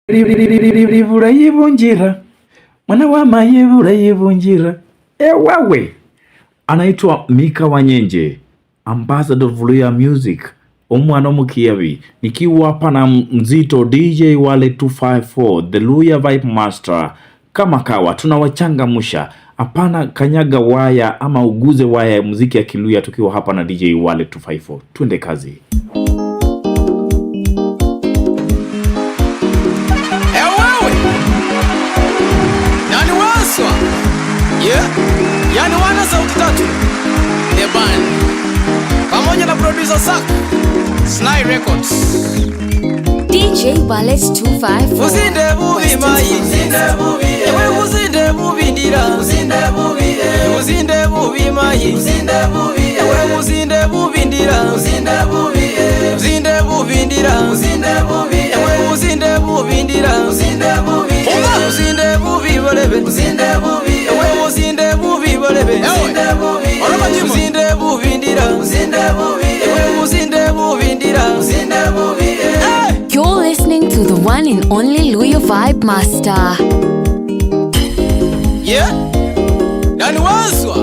Ribura yibunjira mwana wa mayebura yibunjira. Wewe anaitwa Mika Wanyenje, ambassador of Luhya music, omwana omukiyabi, nikiwa hapa na mzito DJ Wale 254 the Luhya vibe master. Kama kawa tunawachangamsha, hapana kanyaga waya ama uguze waya ya muziki ya Kiluhya, tukiwa hapa na DJ Wale 254. Twende kazi. Yani wana sauti tatu The Band pamoja na producer Sak Sly Records DJ Wale 254. Uzinde bubi mai ewe uzinde bubi ndira uzinde bubi mai ewe uzinde bubi ndira uzinde bubi ndira ewe uzinde bubi ndira uzinde bubi bolebe ewe uzinde bubi bolebe uzinde bubi ndira ewe uzinde bubi ndira. You're listening to the one and only Luhya vibe master. Yeah, nani waswa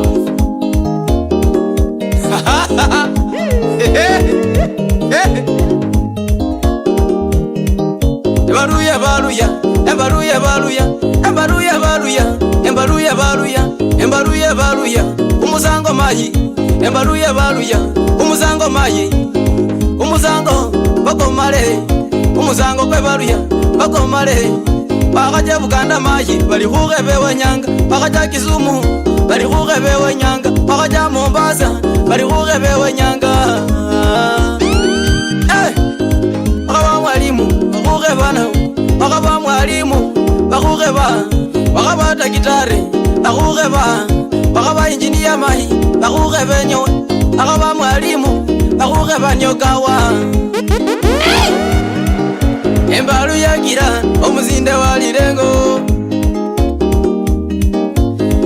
Ebaluya baluya, ebaluya baluya, ebaluya baluya, ebaluya baluya, ebaluya baluya, umusango mayi, ebaluya baluya, umusango mayi, umusango bakomale, umusango kwebaluya bakomale, bakaja Buganda mayi, bali kugebewa nyanga, bakaja Kisumu, bali kugebewa nyanga, bakaja Mombasa, bali kugebewa nyanga. Bakaba mwalimu, bakugeba bakaba mwalimu, bakaba dakitari, bakaba engineer mayi, bakugeba nyo, bakaba mwalimu, bakugeba nyokawa. Embalu yagira omuzinde walirengo,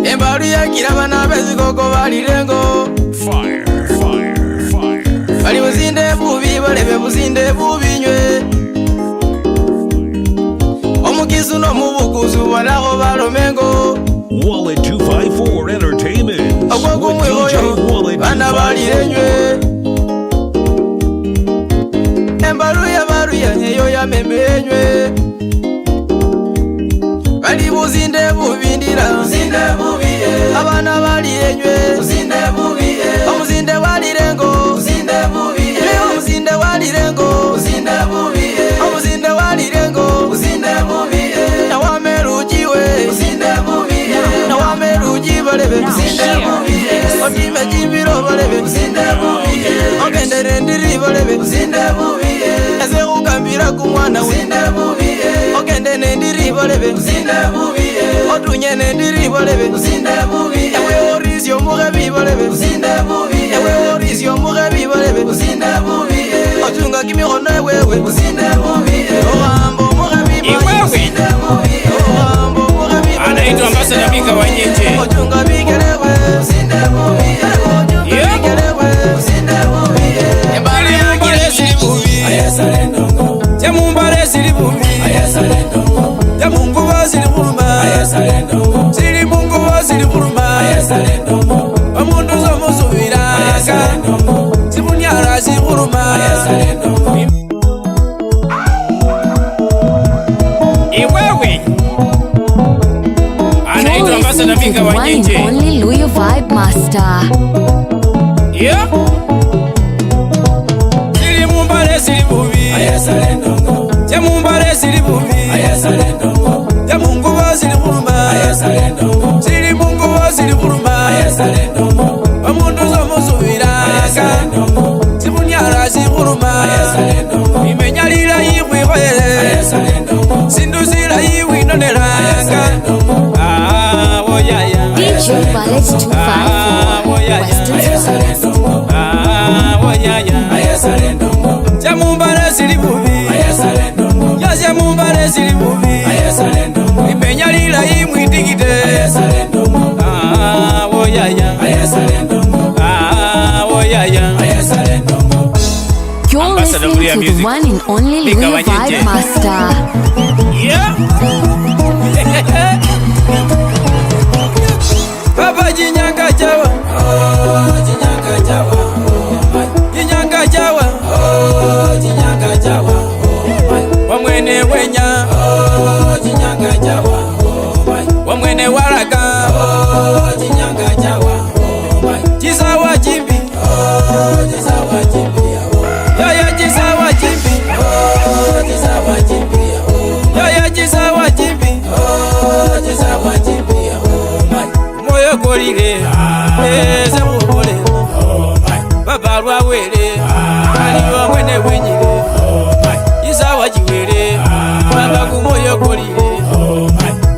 embalu yagira bana bezikoko balirengo. Fire. Bali muzinde bubi balebe muzinde bubi nywe, omukizu no mubukuzu wanago balomengo. Wale 254 Entertainment with DJ Wale 254. Bana balirenywe embaluya baluya eyo ya memenywe, bali muzinde bubi ndira abana balirenywe omuzinde walirengo omuzinde walirengo omuzinde walirengo nawamerujiwe nawameruji balebe otime jimbiro balebe ogendere ndiri balebe eze kugambira kumwana we ogende nendiri balebe otunye nendiri balebe ewe orizyo mugebi balebe ewe orizyo mugebi balebe otunga kimikono ewewe ohambo mugebi ohambo mugebi anaitwa Ambassador Mika Wanyenje. otunga bigelewe embali yakire silibubi jamumbale silibubi jamunguba silibuluma silimunguba silibuluma omuntu zomusubiraka sibunyala sibuluma Iwewe anaitwa Ambassador Mika Wanyenje. One and only Luhya vibe master. Yeah. silimumbale silibubi jamumbale silibubi jamunguba silibuluma silimunguba silibuluma omuntu zomusubiraka sibunyala sibuluma imenyalira yikwikoyele sinduzira yiwinonelanga. Woyaya DJ Wale 254. Western woyaya jamumbale silibubi yajamumbale silibubi imenyalira yimwitikite. Woyaya woyaya. You're listening to the one and only Luhya vibe master. Yeah. wamwene wenya chinyanga chawa wamwene waraga chinyanga chawa chisawa chimbi chisawa chimbi yaya chisawa chimbi chisawa chimbi yaya chisawa chimbi chisawa chimbi moyo kolile eze mubole baba lwawele aliwa mwene wenyile chisawa chiwele baba kumoyo kolile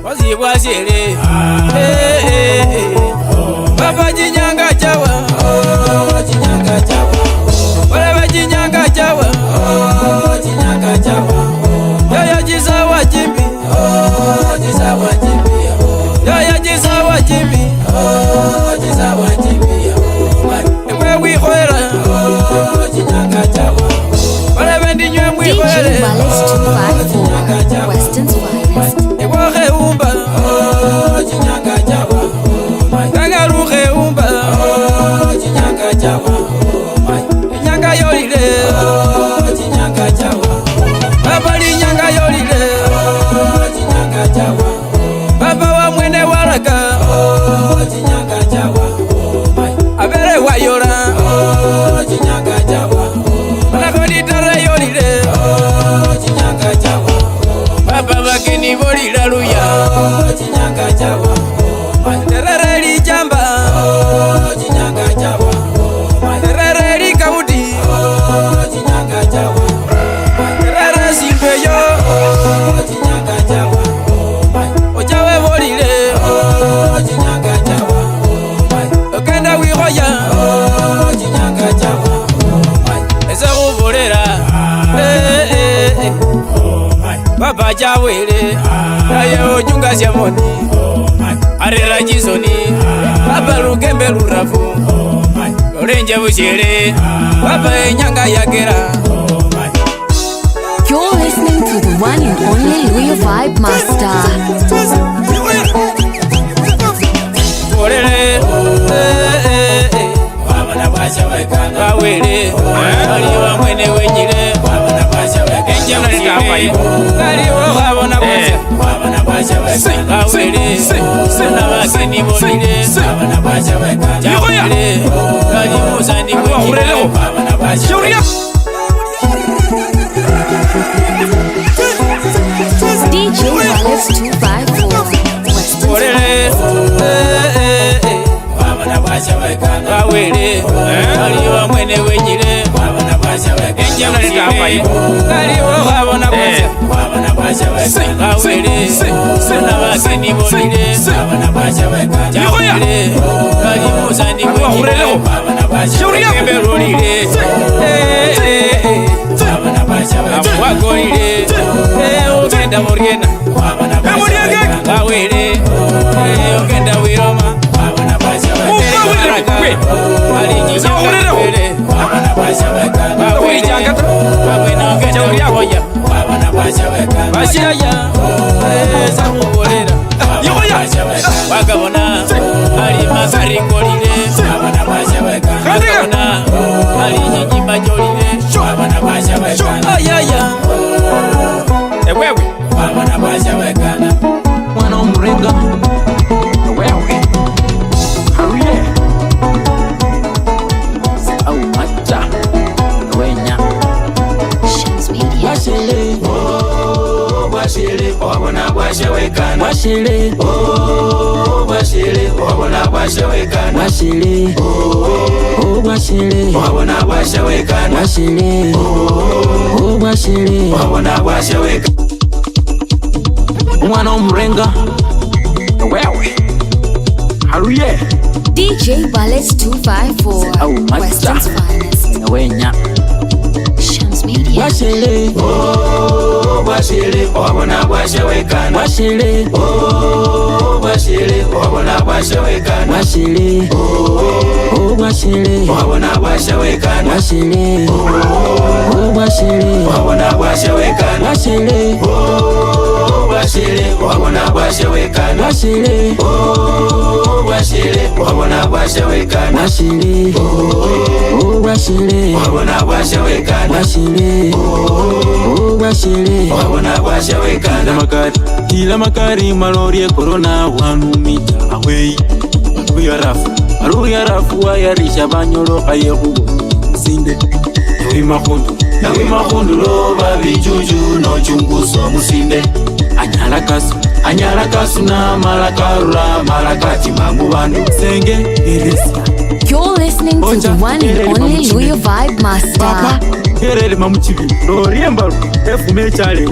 wazibwasyele baba chinyanga chawa chinyanga chawa walaba chinyanga chawa chinyanga chawa yaya chisawa chimbi chisawa chimbi yaya chisawa chimbi chisawa chimbi emwe wikhwela chinyanga chawa walaba ndinywe DJ mwikhwele Wallace 254, Weston's finest. ewakheumba chinyanga chawa kangalukheumba chinyanga chawa inyanga yolile chinyanga chawa baba linyanga yolile chinyanga chawa baba wa mwene waraga chinyanga chawa abere wayola chinyanga chawa balaba litara yolile chinyanga chawa baba bageni bolila luya chinyanga chawa terere lijamba chinyanga chawa terere likauti chinyanga chawa terere simbeyo chinyanga chawa ochawe bolile chinyanga chawa okenda wikhoya chinyanga chawa ese khubolera baba chawele naye ojungasya moni arera chisoni baba lukembe lurafu olenje busyele baba enyanga yakera. You're listening to the one and only Louis Vibe Master. Bolele babana bashawekana bawele aliwa mwene wenyile enjamulikapai aliwo khabona bose babana bashawekana bawele bona bakeni bolile babana bashawekana chawele alimusani wenyile babana bashawekana DJ Wallace 254, Weston's bolele babana bashawekana bawele aliwa mwene wenyile babana bashawekana enjamulikapai aliwo khabona bose babana bashawekana bawele bona bakeni bolile babana bashawekana chawele alimusani wenyile babana bashawekana kembe lulile babana bashawekana wagolile ogenda muryena babana bashawekana bawele ogenda wiroma babana bashawekana alinyinyaawele babana bashawekana bawena ogenda wirwoya babana bashawekana basyaya samubolera wagabona ali makarigolile babana bashawekana wagabona ali nyinyimba jolile babana bashawekana ayaya ewewe babana bashawekana mwana omrenga wewe haruye au macha wenya Shams Media. washele bwashele wabona bwashawekana washele bwashele wabona bwashawekana washele washele wabona bwashawekana washele washele wabona bwashawekana mwana omrenga wewe haruye DJ Wallace 254, au macha Weston's finest. wenya Shams Media. washele bwashele wabona bwashawekana washele bwashele wabona bwashawekana washele washele wabona bwashawekana washele washele wabona bwashawekana washele bwashele wabona wabona bwashewekana Washele oh bwashele wabona bwashewekana Washele oh washele wabona bwashewekana Washele oh washele wabona bwashewekana Kila makari malori corona wanu mita away Aruya rafu wayarisha banyoro ayekugo Sinde Nawi makundu loba bijuju no chunguso musinde Anyala kasu na malakarura malakati mangu bandu Senge Eresa You're listening to the one and only Luyo Vibe Master. Papa Herele mamuchibi Loriembaru Efume chale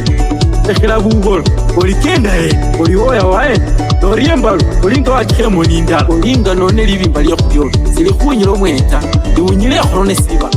Tekela bugolo Olikenda Olioya wae Loriembaru Olinga wachikile moninda Olinga none libimba liya kubyolo Sili kunyilo mweta Iunyile ya korone siba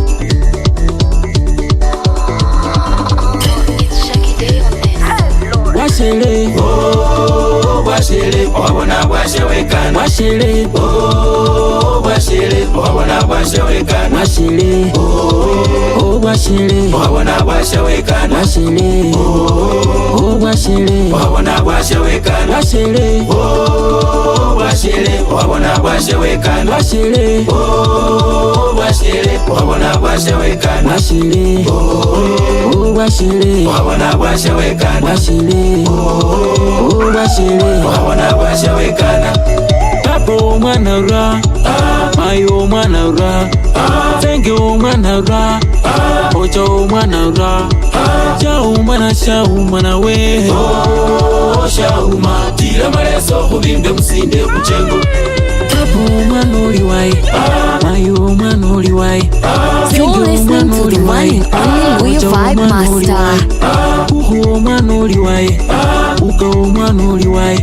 Washele oh bwashele wabona bwashewekana Washele oh bwashele wabona bwashewekana Washele oh washele wabona bwashewekana Washele oh washele wabona bwashewekana Washele oh bwashele wabona bwashewekana Washele oh bwashele wabona bwashewekana Washele oh washele wabona bwashewekana Washele oh washele wabona bwashewekana Papo mwana ra Mayo mwana ra Tenge mwana ra Ocho mwana ra Shaumana we oh shauma tira maleso kubimbe musinde kuchengo Papo mwana oliwai Mayo mwana oliwai You're listening to the one and only Luyo Vibe Master. Uhu mwana oliwai Uka mwana oliwai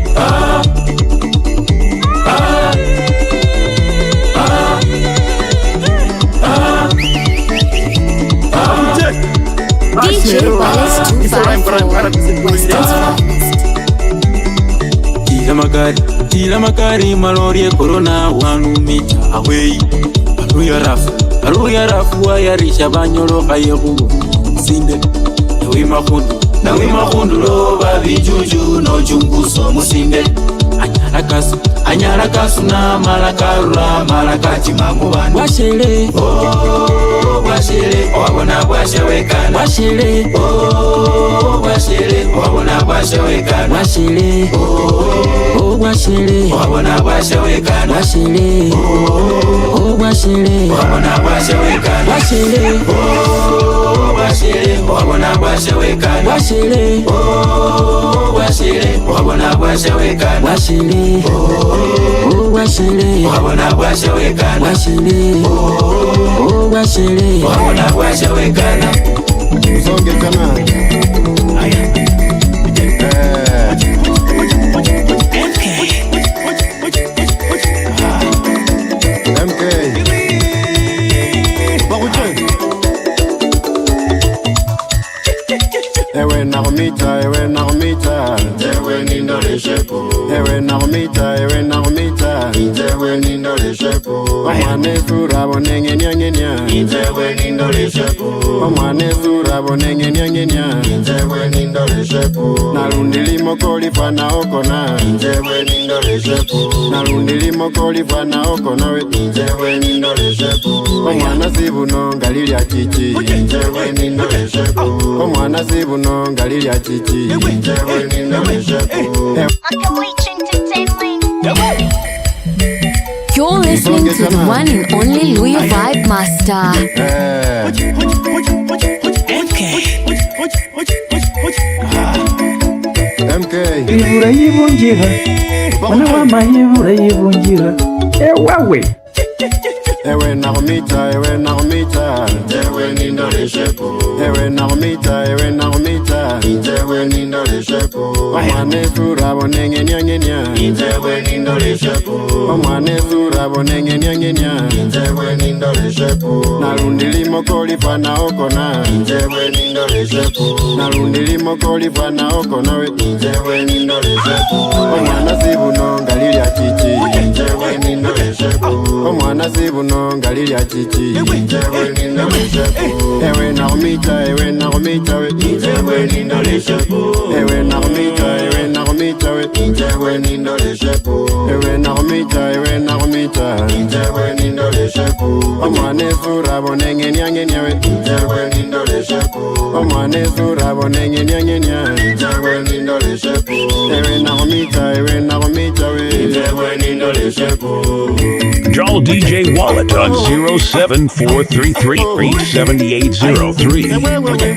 DJ Wallace 254. Western's finest. Kila makari malori corona wanu mita away Aruya rafu wayarisha banyoro ayekugo Sinde Nawi makundu loba bijuju no chunguso musinde Anyala kasu na malakarura malakati mangu bandu Washele oh bwashele wabona bwashewekana Washele oh bwashele wabona bwashewekana Washele oh washele wabona bwashewekana Washele oh washele wabona bwashewekana Washele oh bwashele wabona bwashewekana Washele oh bwashele wabona bwashewekana Washele oh washele wabona bwashewekana Washele oh washele wabona bwashewekana Usonge tena MK Bakuche Ewe nakumita Ewe nindoreshepo Ewe nakumita Ewe nindoreshepo Omwane sura bonenge nyangenya Ewe nindoreshepo Omwane sura bonenge nyangenya Ewe nindoreshepo Narundilimo kolifana okona Ewe nindoreshepo Narundilimo kolifana okona Ewe nindoreshepo Omwana sibuno ngalilya chichi Ewe nindoreshepo Omwana sibuno ngalilya chichi Ewe nindoreshepo You're listening to the one and only Luyo Vibe Master. MK Ibura yibungira Mwana wa mayibura yibungira Ewawe Ewe nakumita Ewe nindoreshepo Ewe nakumita Ewe nindoreshepo Omwane sura bonenge nyangenya Ewe nindoreshepo Omwane sura bonenge nyangenya Ewe nindoreshepo Narundilimo kolifana okona Ewe nindoreshepo Narundilimo kolifana okona Ewe nindoreshepo Omwana sibuno ngalilya chichi Ewe nindoreshepo Omwana sibuno ngalilya chichi Ewe nindoreshepo Ewe nakumita Ewe nindoreshepo Ewe nakumita nakumita we injewe nindole shepu ewe nakumita injewe nindole shepu omwane sura bonenge nyangenya we injewe nindole shepu omwane sura bonenge nyangenya injewe nindole shepu ewe nakumita we injewe nindole shepu. Call DJ Wallet on 07433-7803.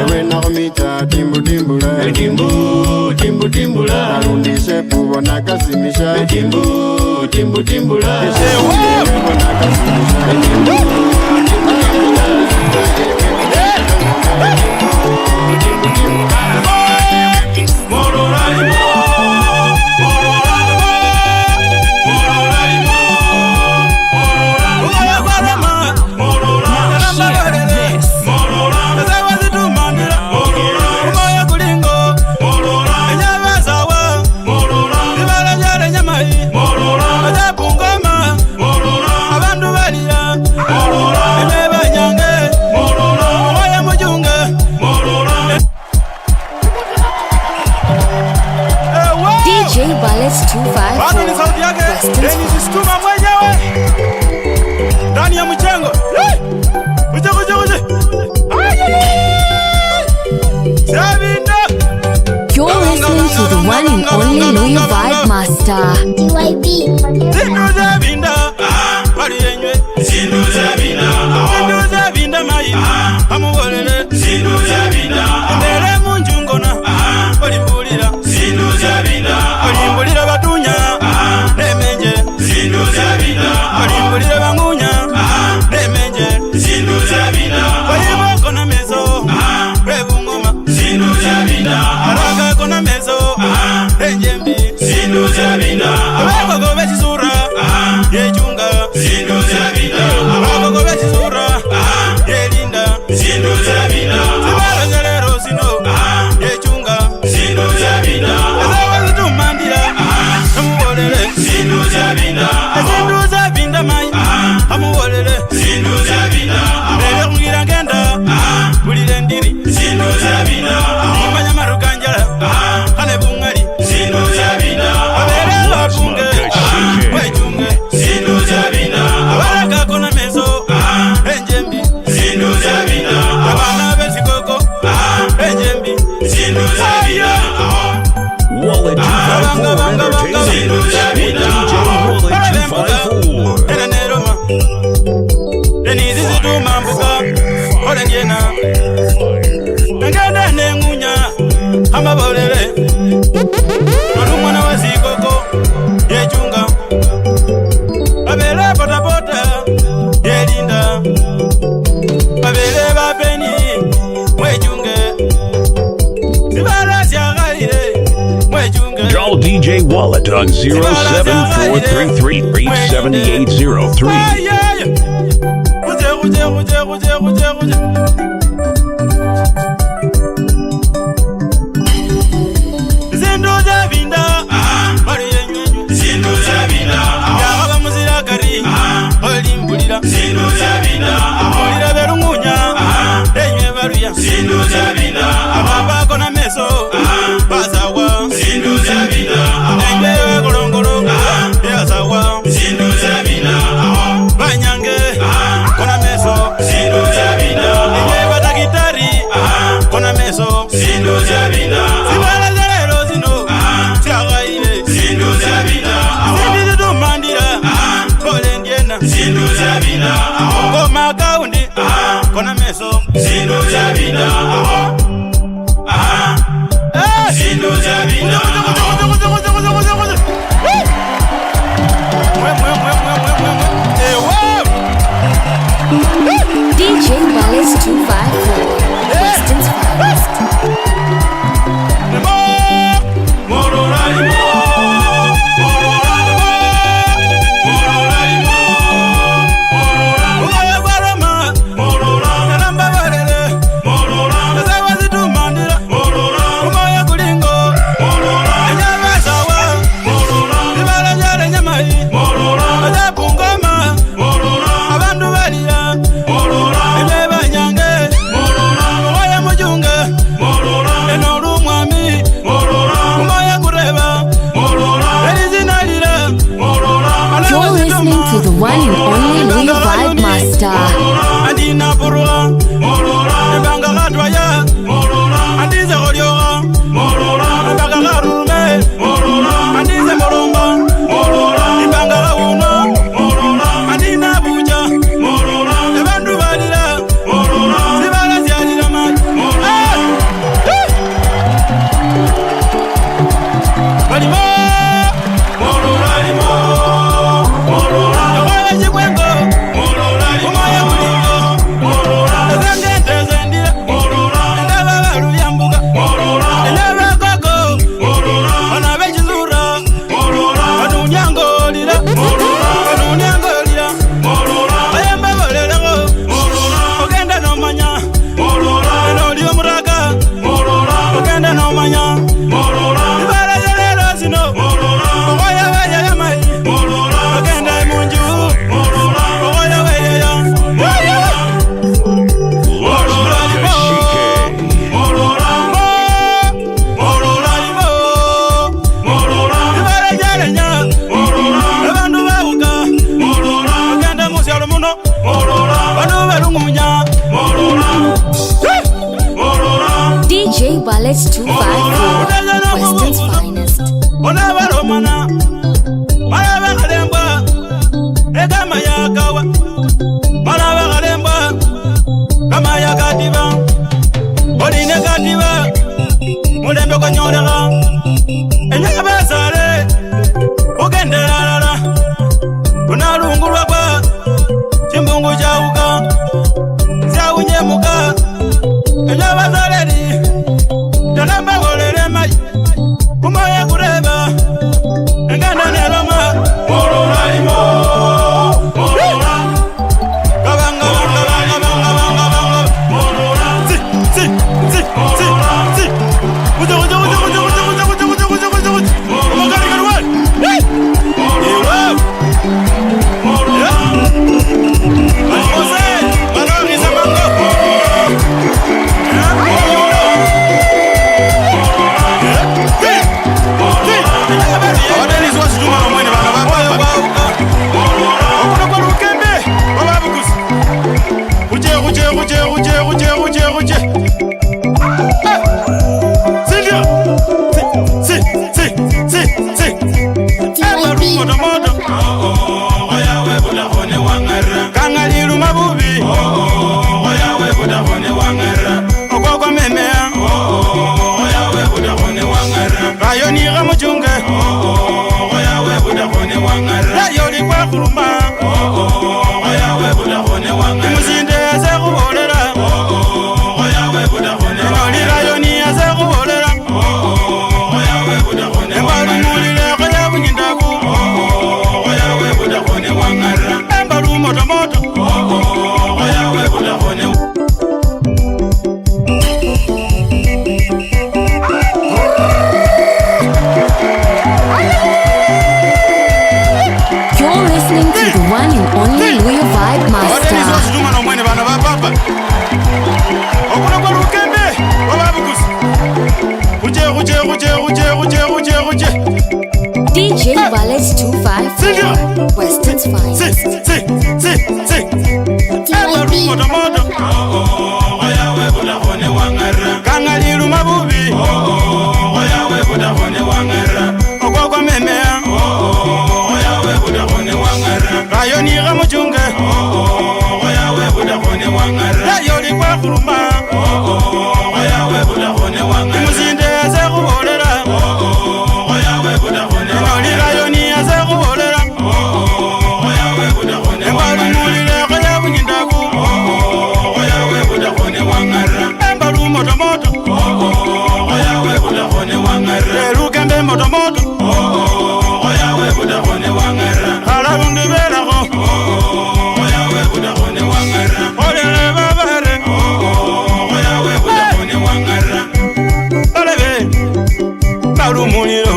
Ewe nakumita timbu timbula alundishe pubo nakasimisha timbu timbula You're listening to the one and only Louis Vibe Master. Wallet 254 Entertainment with DJ Wallet 254. Call DJ Wallet on 07433-7803. DJ Wallet 254, Weston's finest. Onabaromana Marabagalembwa Egama yakawa Marabagalembwa Kama yakatiba Oline katiba Mulembe konyorega Enyabasare Ugenderarara Unalungulwa kwa Chimbungu jauka Zaunyemuka Enyabasare Talamba golere mai Kumaya kureba Engana neroma Morora imo Morora Kabanga Morora Si Uja Omagari garwan Morora Jose Manori Samango DJ Wallet 254, Weston's finest. Kangaliru mabubi Oyawe budahone wangara Okoko memea Oyawe budahone wangara Rayoni gamuchunge Oyawe budahone wangara Rayoli kwa kuruma Oyawe budahone wangara Musinde ase kubolera Oyawe budahone wangara Rayoni ase kubolera Oyawe budahone wangara Embalumulile kaya bunyindaku Oyawe budahone wangara Moto moto Oyawe budahone wangara Lukembe moto moto Oyawe budahone wangara Halabundi belago Oyawe budahone wangara Olele babare Oyawe budahone wangara Olebe Balumuliro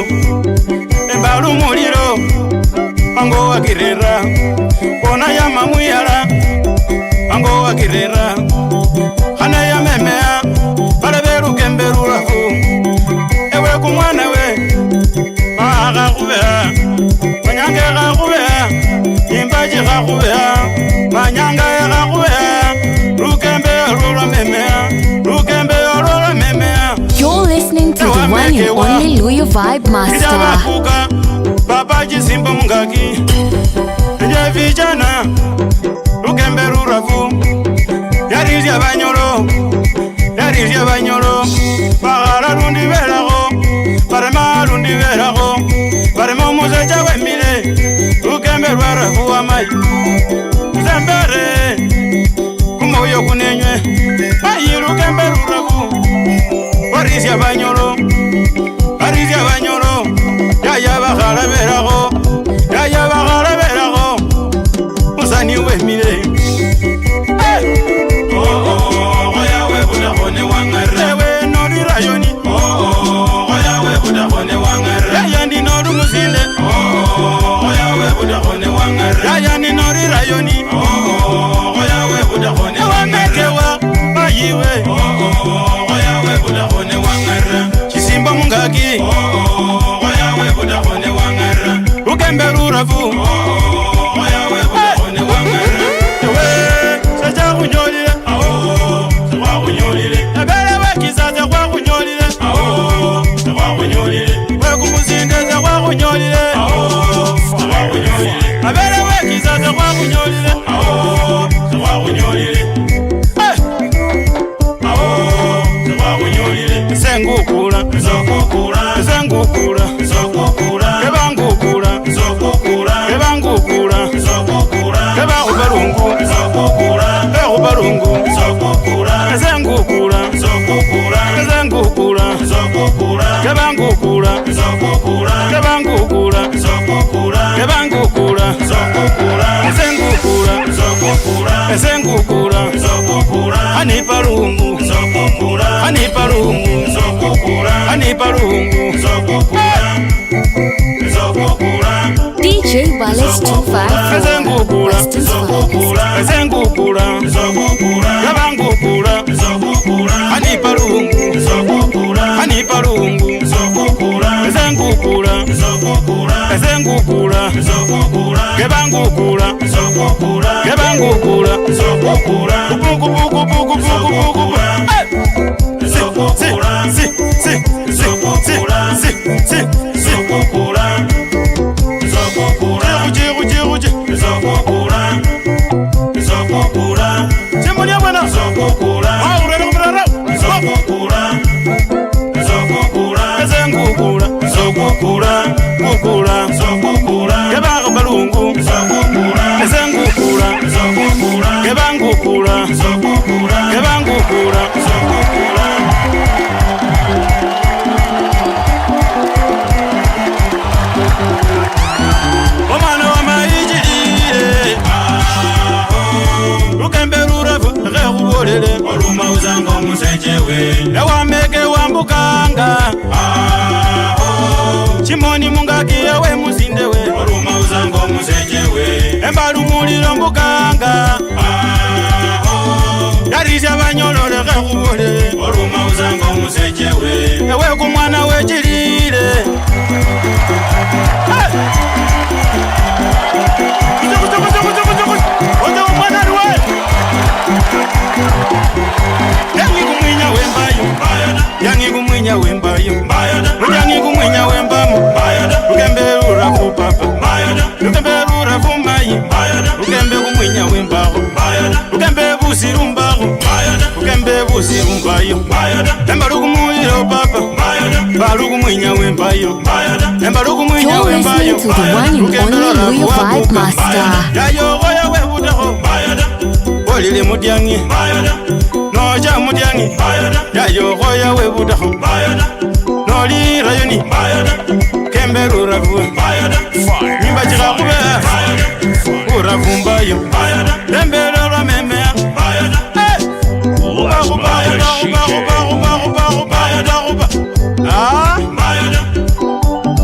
Balumuliro Ango wakirera Ona yama muyala Ango wakirera Hana ya memea Baleberu kemberu rafu Ewe kumwana we Maga kubea Manyange ga kubea Imbaji ga kubea Manyanga ga kubea Lukembe rula memea Lukembe rula memea You're listening to the one and only Louis Vibe Master. Ijabakuka Babaji simba mungaki Nje vijana Lukembe rula rafu Yarizia banyolo Yarizia banyolo Bagara lundi velago Barema lundi velago Barema muzeja wemile Lukembe rwarafu wa mai Zembere Kumoyo kunenywe Ayi lukembe rurafu Warizia banyolo Warizia banyolo Yaya bagara velago Yaya bagara velago Usani wemile Oyawe budahone wangara Ewe nori rayoni Oyawe budahone wangara Yaya ndi noru musile Oyawe budahone wangara Yaya ndi nori rayoni Oyawe budahone wamekewa Mayiwe Oyawe budahone wangara Chisimba mungaki Oyawe budahone wangara Lukembe rurafu Oyawe budahone wangara Ewe sacha kunyolile Ebele wekizaze kwa kunyolile kunyolile awo sewa kunyolile awo sewa kunyolile sengukula sokukula sengukula sokukula ebangukula sokukula ebangukula sokukula ebakubalungu sokukula ebakubalungu sokukula sengukula sokukula sengukula sokukula ebangukula sokukula ebangukula sokukula ebangukula sokukula sengukula sokukula sengukula sokukula anipalungu sokukula anipalungu sokukula anipalungu sokukula sokukula DJ Wallace 254 sengukula sokukula sengukula sokukula ebangukula sokukula anipalungu sokukula anipalungu sokukula sengukula sokukula sengukula sokukula ebangukula sokukula ebangukula sokukula buku buku buku buku buku sokukula si si sokukula si si sokukula sokukula uje uje uje sokukula sokukula simulia bwana sokukula au rero mrara sokukula sokukula sengukula sokukula kukula sokukula ebakubalungu sokukula sengukula sokukula ebangukula sokukula ebangukula sokukula omwana wamayijirire lukemberura rekubolele olumauzanga omusenjewe ewameke wambukanga chimoni mungaki yawe muzindewe olumauzanga omusenjewe embalu muliro mbukanga yarisya banyolole rekubolele olumauzanga omusenjewe ewe kumwana wejirire yangi kumwinya wembayo yangi kumwinya wembayo yangi kumwinya wembamo lukembe urafu papa lukembe urafu mayi lukembe kumwinya wembaho lukembe busirumbaho lukembe busirumbayo embalukumuyiro papa balukumwinya wembayo embalukumwinya You're wembayo listening to the one and only Real Vibe Master. yayogoya webudaho olili mudyangi noja mudyangi yayogoya webudaho noli rayoni kembe urafu nyimba chikakube urafumbayo lembele lwamemea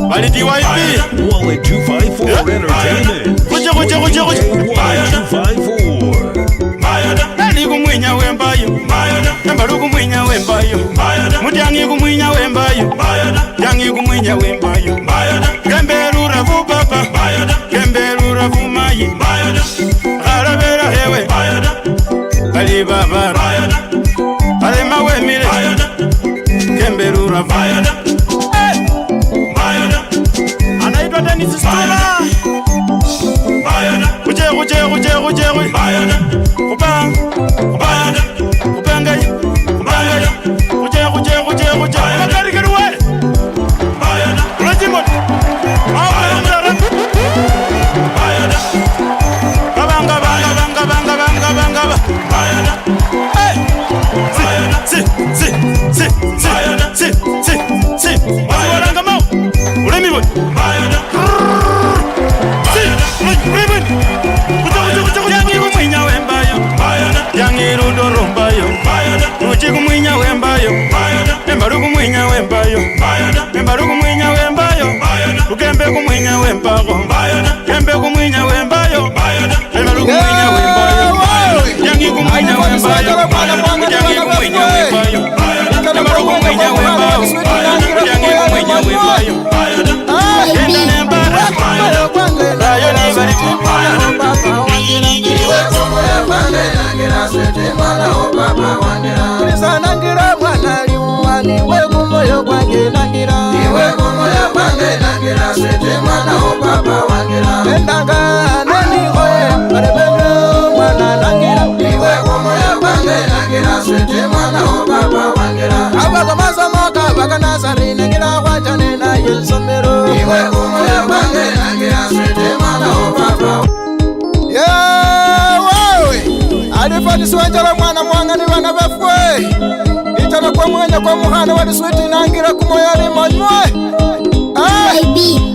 balitiwa ipi Wallet 254 Entertainment. kuche kuche kuche kuche Wallet 254. ali kumwinya wembayo embalu kumwinya wembayo mudyangi kumwinya wembayo yangi kumwinya wembayo kembelura vu papa kembelura vu mayi arabera hewe ali baba ali mawemile kembelura vu anaitwa Dennis Stola kuche kuche kuche kuche kupa kupanga kuche kuche kuche kuche makari keruwe ulajimbo banga banga banga banga banga banga si si si si si si si wazalanga mau ulemi boy si ulemi yangi kumwinya wembayo yangi rundo rombayo uchi kumwinya wembayo embalu kumwinya wembayo embalu kumwinya wembayo ukembe kumwinya wembago kembe kumwinya wembayo embalu kumwinya wembayo yangi kumwinya wembayo yangi kumwinya wembayo embalu kumwinya wembayo yangi kumwinya wembayo yenda nembara ayo ni bari nangira mwana liwani we kumoyo kwange nangira iwe kumoyo kwange nangira sete mwana o papa wangira yesomero iwe kumoyo kwange nangira switi mwana wa papa. Wewe alifaniswanjala mwana mwangani bana bafwe itana kwa mwanya kwa muhana wali switi nangira kumoyo limonywe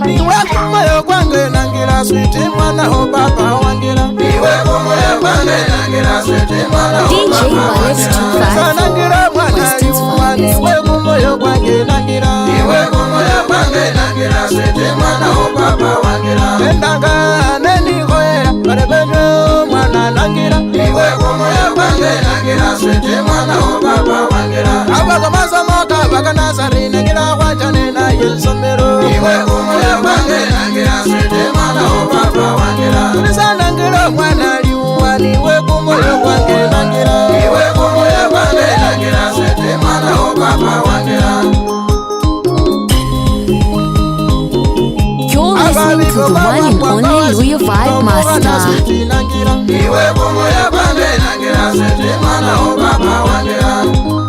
iwe kumoyo kwange nangira switi mwana wa papa wangira iwe kumoyo kwange nangira switi mwana wa papa wangira nangira mwana liwani iwe kumoyo kwange nangira iwe kumoyo kwange nangira switi mwana wa papa wangira endanga neni goera barebeno mwana nangira iwe kumoyo kwange nangira switi mwana wa papa wangira abaga masamoka baga nazari nangira wajane na yesomero iwe kumoyo kwange nangira switi mwana wa papa wangira tulisa nangira mwana liwani iwe kumoyo kwange nangira iwe kumoyo kwange nangira switi mwana wa papa wangira. You're listening to the one and only Louie Vibe Master. iwe kumoyo kwange nangira switi mwana wa papa wangira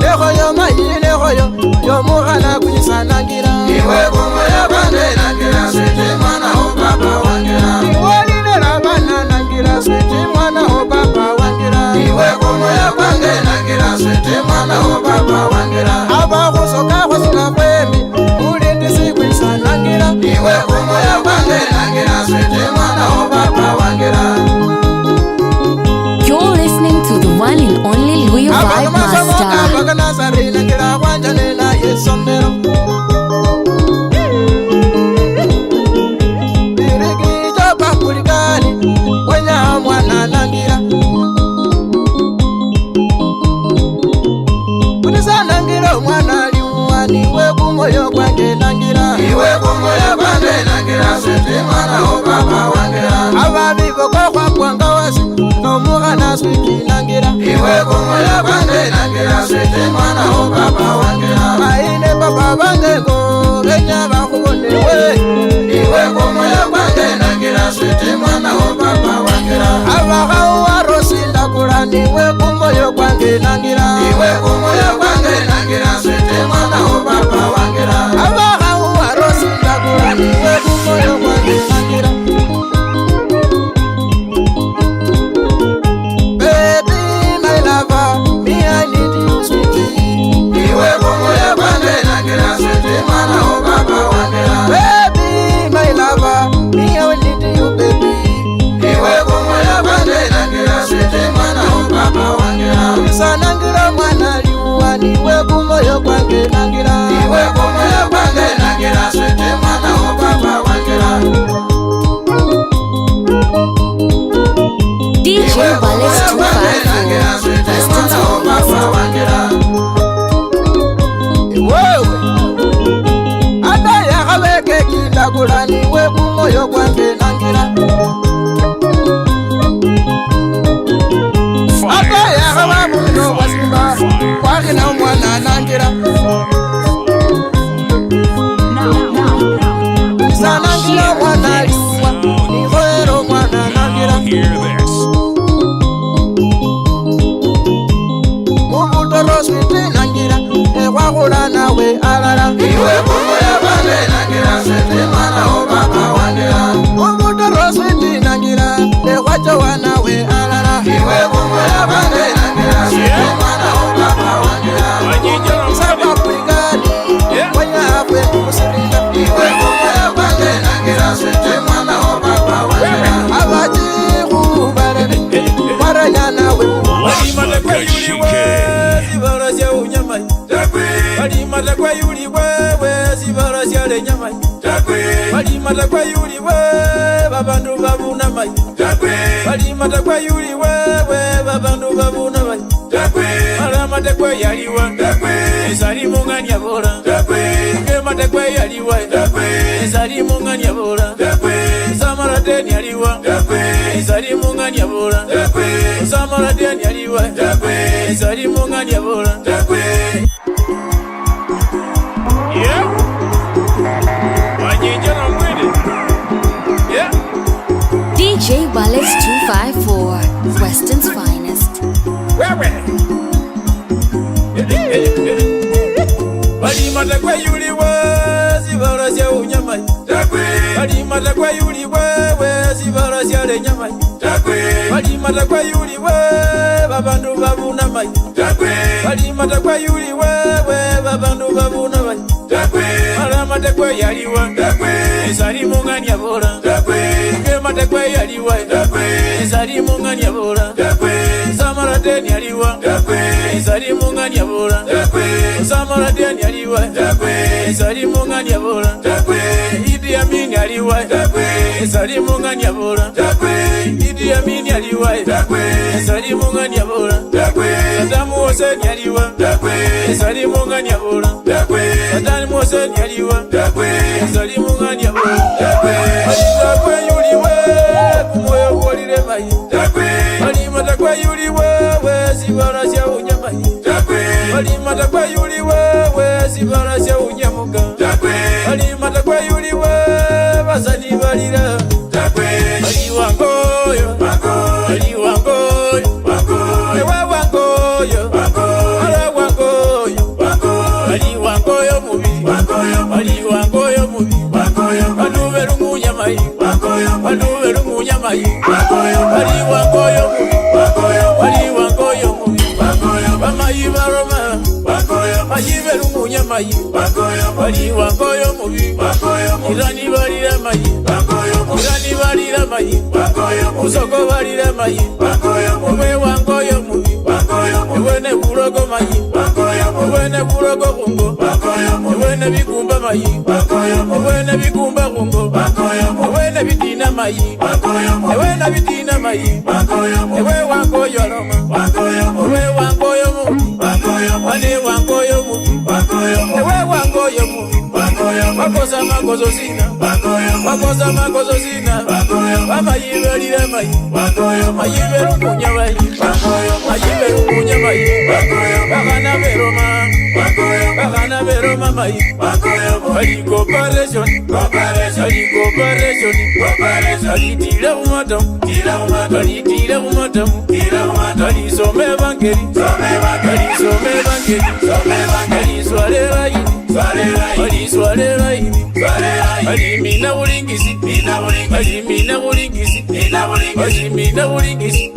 Nehoyo mayi nehoyo yo muhana kunyisa nangira iwe kumoyo kwange nangira switi mwana wa papa wangira iwali nera bana nangira switi mwana wa papa wangira iwe kumoyo kwange nangira switi mwana wa papa wangira abakusoka kusoka kwemi mulindisi kunyisa nangira iwe kumoyo kwange nangira switi mwana wa papa wangira. You're listening to the one and only Louie Vibe Master. abaga nazari nangira wajane na yesomero birigi joba kuligani wenya mwana nangira kunisa nangira mwana liwani we kumoyo kwange nangira iwe kumoyo kwange nangira switi mwana wa papa wangira ababibo kwa kwanga wasi no muhana switi nangira iwe kumoyo kwange nangira switi mwana wa papa wangira maine baba bange go benya bakubone we iwe kumoyo kwange nangira switi mwana wa papa wangira abahawa rosinda kulani we kumoyo kwange nangira iwe kumoyo kwange nangira switi mwana wa papa wangira abahawa rosinda kulani we kumoyo kwange nangira baby my lover me I need you sweetie iwe kumoyo kwange nangira switi mwana wa papa wangira baby my lover me I need you baby iwe kumoyo kwange nangira switi mwana wa papa wangira sanangira mwana liwani we kumoyo kwange nangira iwe kumoyo kwange nangira switi mwana wa papa wangira DJ Valis nangira 254. switi mwana wa papa wangira wewe anda yakabeke kindagulani we kumoyo kwange nangira anda yakaba muno wasimba kwakina mwana nangira sanangira mwana liwa nihoero mwana nangira mubutoro switi nangira ekwakula nawe alala iwe kumoyo kwange nangira switi mwana wa papa wangira mubutoro switi nangira ekwajowa nawe alala iwe kumoyo kwange nangira switi mwana wa papa wangira saba kuligani wenya afwe kusiringa iwe kumoyo kwange nangira switi mwana wa papa wangira abajiku barebe baranya nawe Walimata kwa yuli we, zibarasya unyamai. Walimata kwa yuli we, zibarasya le nyamai. Walimata kwa yuli we, babandu babuna mai. Walimata kwa yuli we, babandu babuna mai. Alamata kwa yaliwa, ezali munganya bola. Ngemata kwa yaliwa, ezali munganya bola. Zamara deni yaliwa, ezali munganya bola. Zamara deni yaliwa, ezali munganya bola. Yeah. Wanyinja na mwede. Yeah. DJ Valis 254. Weston's finest. Wewe. Walimata kwa yuli we, zibara sibarasya unyamai balimata kwa yuli wewe sibarasya lenyamai balimata kwa yuli wewe babandu babuna mai balimata kwa yuli wewe babandu babuna mai balamata kwa yaliwa esali munganya bora ngemata kwa yaliwa esali munganya bora samarateni yaliwa esali munganya bora samarateni yaliwa esali munganya bora Idi Amin yaliwa esali munganya bora Idi Amin yaliwa esali munganya bora Saddam Hussein yaliwa esali munganya bora Saddam Hussein yaliwa esali munganya bora Balimata kwa yuli wewe kumoyo kolile mai balimata kwa yuli wewe sibarasya unyamai balimata kwa yuli wewe sibarasya unyamuga balimata kwa yuli wewe basani balira baliwangoyo baliwangoyo ewe wangoyo ala wangoyo baliwangoyo mubi baliwangoyo mubi banube lungunya mai banube lungunya mai baliwangoyo mubi baliwangoyo mubi bamayi baroma mayibe lungunya mai baliwangoyo mubi irani balira mai irani balira mai usoko balira mai ewe wangoyo mubi ewe ne burogo mai ewe ne burogo kungo ewe ne bikumba mai ewe ne bikumba kungo ewe ne bitina mai ewe ne bitina mai ewe wangoyo roma ewe wangoyo mubi ane wangoyo mubi ewe wangoyo mubi wakosa makozo sina wakosa makozo sina bamayibe lile mai mayibe lungunya mai mayibe lungunya mai bakana beroma bakana beroma mai bali cooperation bali tira umatam bali tira umatam bali some bangeri bali some bangeri bali swale raini bali swale raini bali mina ulingisi bali mina ulingisi bali mina ulingisi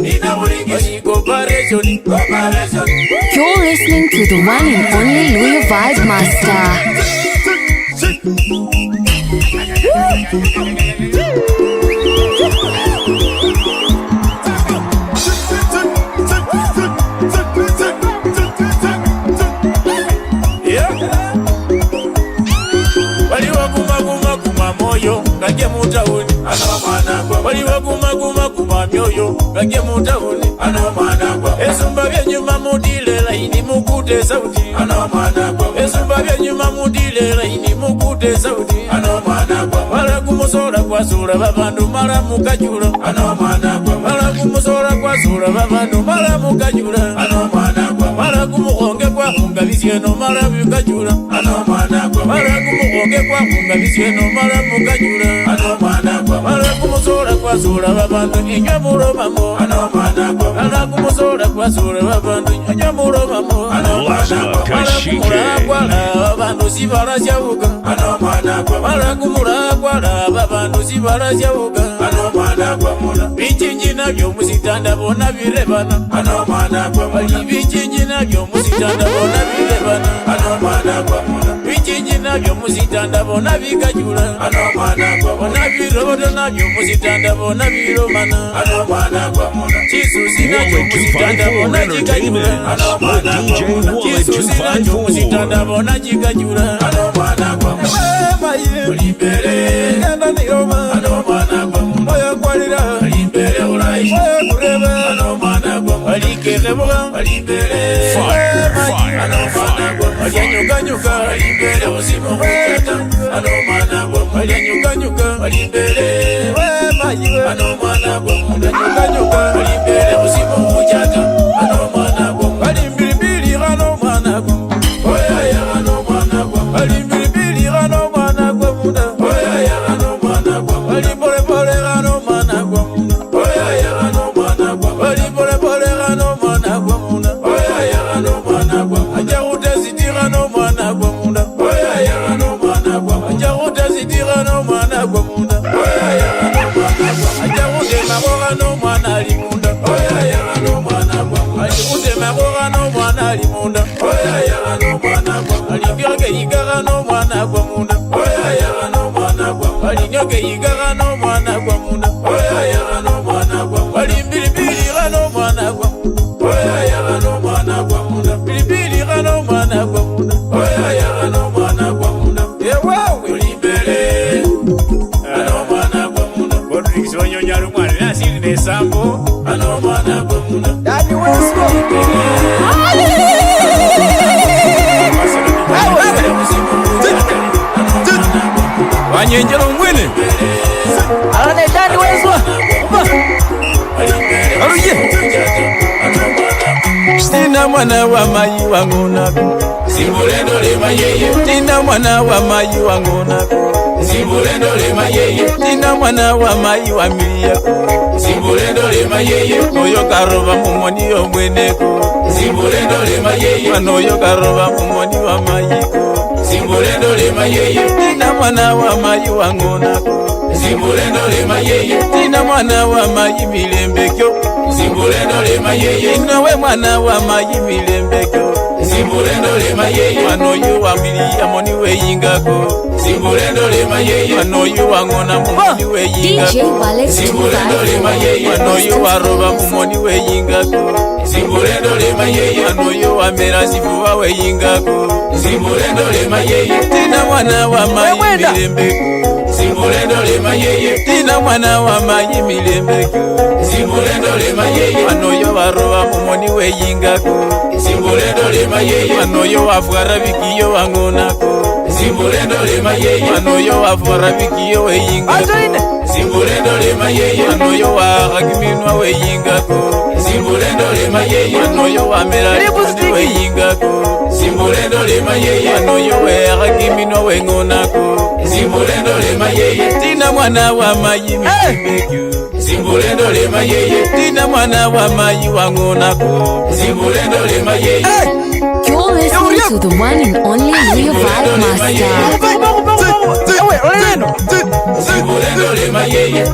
bali cooperation You're listening to the one and only Louie Vibe Master. Gage mutauni anomana wali waguma kuma myoyo gage mutauni anomana esumba byanyuma mudile laini mukute sauti anomana esumba byanyuma mudile laini mukute sauti anomana mara kumusora kwasura babandu mara mukajura anomana mara kumusora kwasura babandu mara mukajura anomana mara kumuhonge kwa hunga bisyeno mara bikajura anomana mara kumuhonge kwa hunga bisyeno mara mukajura mara kumusora kwasura babandu inywe muromamo mara kumusora kwasura babandu inywe muromamo mara kumurakwala babandu sibarasyabuka mara kumurakwala babandu sibarasyabuka bichinji nabyo musitanda bona birebana bali bichinji nabyo musitanda bona birebana bichinji nabyo musitanda bona bikajura bona birobodo nabyo musitanda bona biromana chisusi nabyo musitanda bona kikajura chisusi nabyo musitanda bona kikajura olimbere ganda niroma moyo kwalira olimbere urayi moyo kureba olikekebwa olimbere olyanyukanyuka olimbere osimu kukata olyanyukanyuka olimbere olyanyukanyuka olimbere osimu kukata olimbilibili gano mwana gwo oyaya gano mwana gwo olimbilibili gano mwana gwo muda oyaya gano mwana gwo olipolepole gano mwana gwo muda oyaya gano mwana gwo olipolepole gano mwana gwo muda oyaya gano mwana gwo aja uteziti gano mwana gwo muda oyaya gano mwana gwo aja gwa munda oya ya no mwana gwa bali nyoke yiga no mwana gwa munda oya ya no mwana gwa bali bilibili no mwana gwa oya ya no mwana gwa munda bilibili no mwana gwa munda oya ya no mwana gwa munda ewawe libere no mwana gwa munda Rodriguez onyonyalu mwana nasiri nesambo no mwana gwa munda Dani Wesko Wanyenjelo mwene Alane Dani Wesko Aruye Stina mwana wa mayi wangu nako Simbulendo lema yeye Stina mwana wa mayi wangu nako Simbulendo lema yeye Stina mwana wa mayi wa miliyako Simbulendo lema yeye Noyo karoba mumoni yo mweneko Simbulendo lema yeye Wanoyo karoba mumoni wa mayiko Simbulendo lema yeye Stina mwana wa mayi wangu nako Simbulendo lema yeye Stina mwana wa mayi milembekyo Simbulendo lema yeye Nawe mwana wa mayi milembekyo Simbulendo lema yeye Wanoyo wa miliya moni we yingako Simbulendo lema yeye Wanoyo wa ngona mumoni we yingako DJ Wale Simbulendo lema yeye Wanoyo wa roba mumoni we yingako Simbulendo lema yeye Wanoyo wa mera sifuwa we yingako Simbulendo lema yeye Tina mwana wa mayi milembeko Simbulendo lema yeye Tina mwana wa mayi milembeko Simbulendo lema yeye Wanoyo wa roba mumoni we yingako Simbulendo lema yeye Wanoyo wa fuara vikiyo wangonako Simbulendo lema yeye Wanoyo wa fuara vikiyo we yingako Simbulendo lema yeye Wanoyo wa hakiminwa we yingako Simbulendo lema yeye Wanoyo wa mera we yingako Simbulendo lema yeye Wanoyo we hakiminwa we ngonako Simbulendo lema yeye Tina mwana wa mayi milembekyo Simbulendo lema yeye Tina mwana wa mayi wangonako Simbulendo lema yeye You're listening to the one and only Leo Vibe Master. Simbulendo lema yeye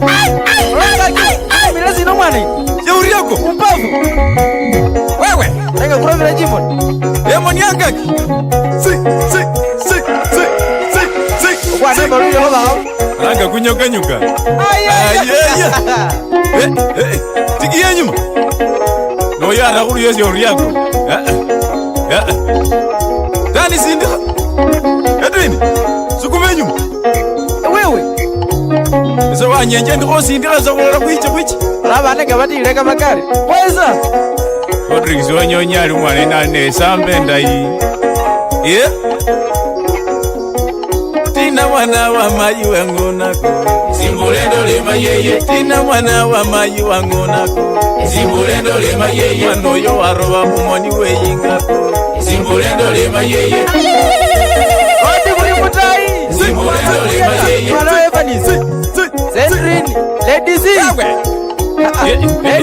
Milezi no mwana Jeuri yako Umpavu Wewe Nanga kurovira jimon Emoni yangaki Kwa neba ruyo hoba Ranga kunyoka nyuka Ayaya Tigiye nyuma No yara kuri yesi jeuri yako Dani sindika Edwini Sukume nyuma Wewe Zo wanyenje ndiko sindika zo kulala kwiche Rabane gabati kama makari Kweza Rodriguez onyonyali mwana nane sambe ndai Yeah Tina mwana wa mayi wangonako Simbulendo lema yeye Tina mwana wa mayi wangonako Simbulendo lema yeye Wanoyo waroba mumoni we yingako Simbulendo lema yeye Odi muri mutai Simbulendo lema yeye Mwana Evanis Zendrin Lady Z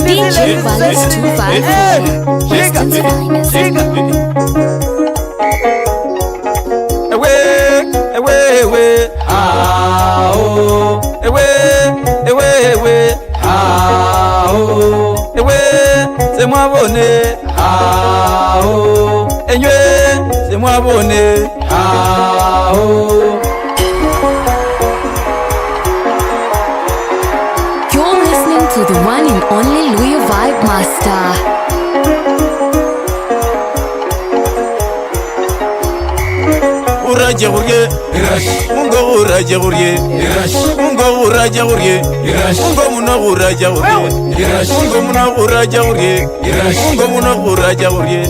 DJ Wale 254. Houston's finest. Ewe Ao Ewe Ao Ewe Semwabone Ao Enywe Semwabone Ao You're listening to the one and only Leo Vibe Master. Uraje gurye Mungo uraje gurye Mungo uraje gurye Mungo muno uraje gurye Mungo muno uraje gurye Mungo muno uraje gurye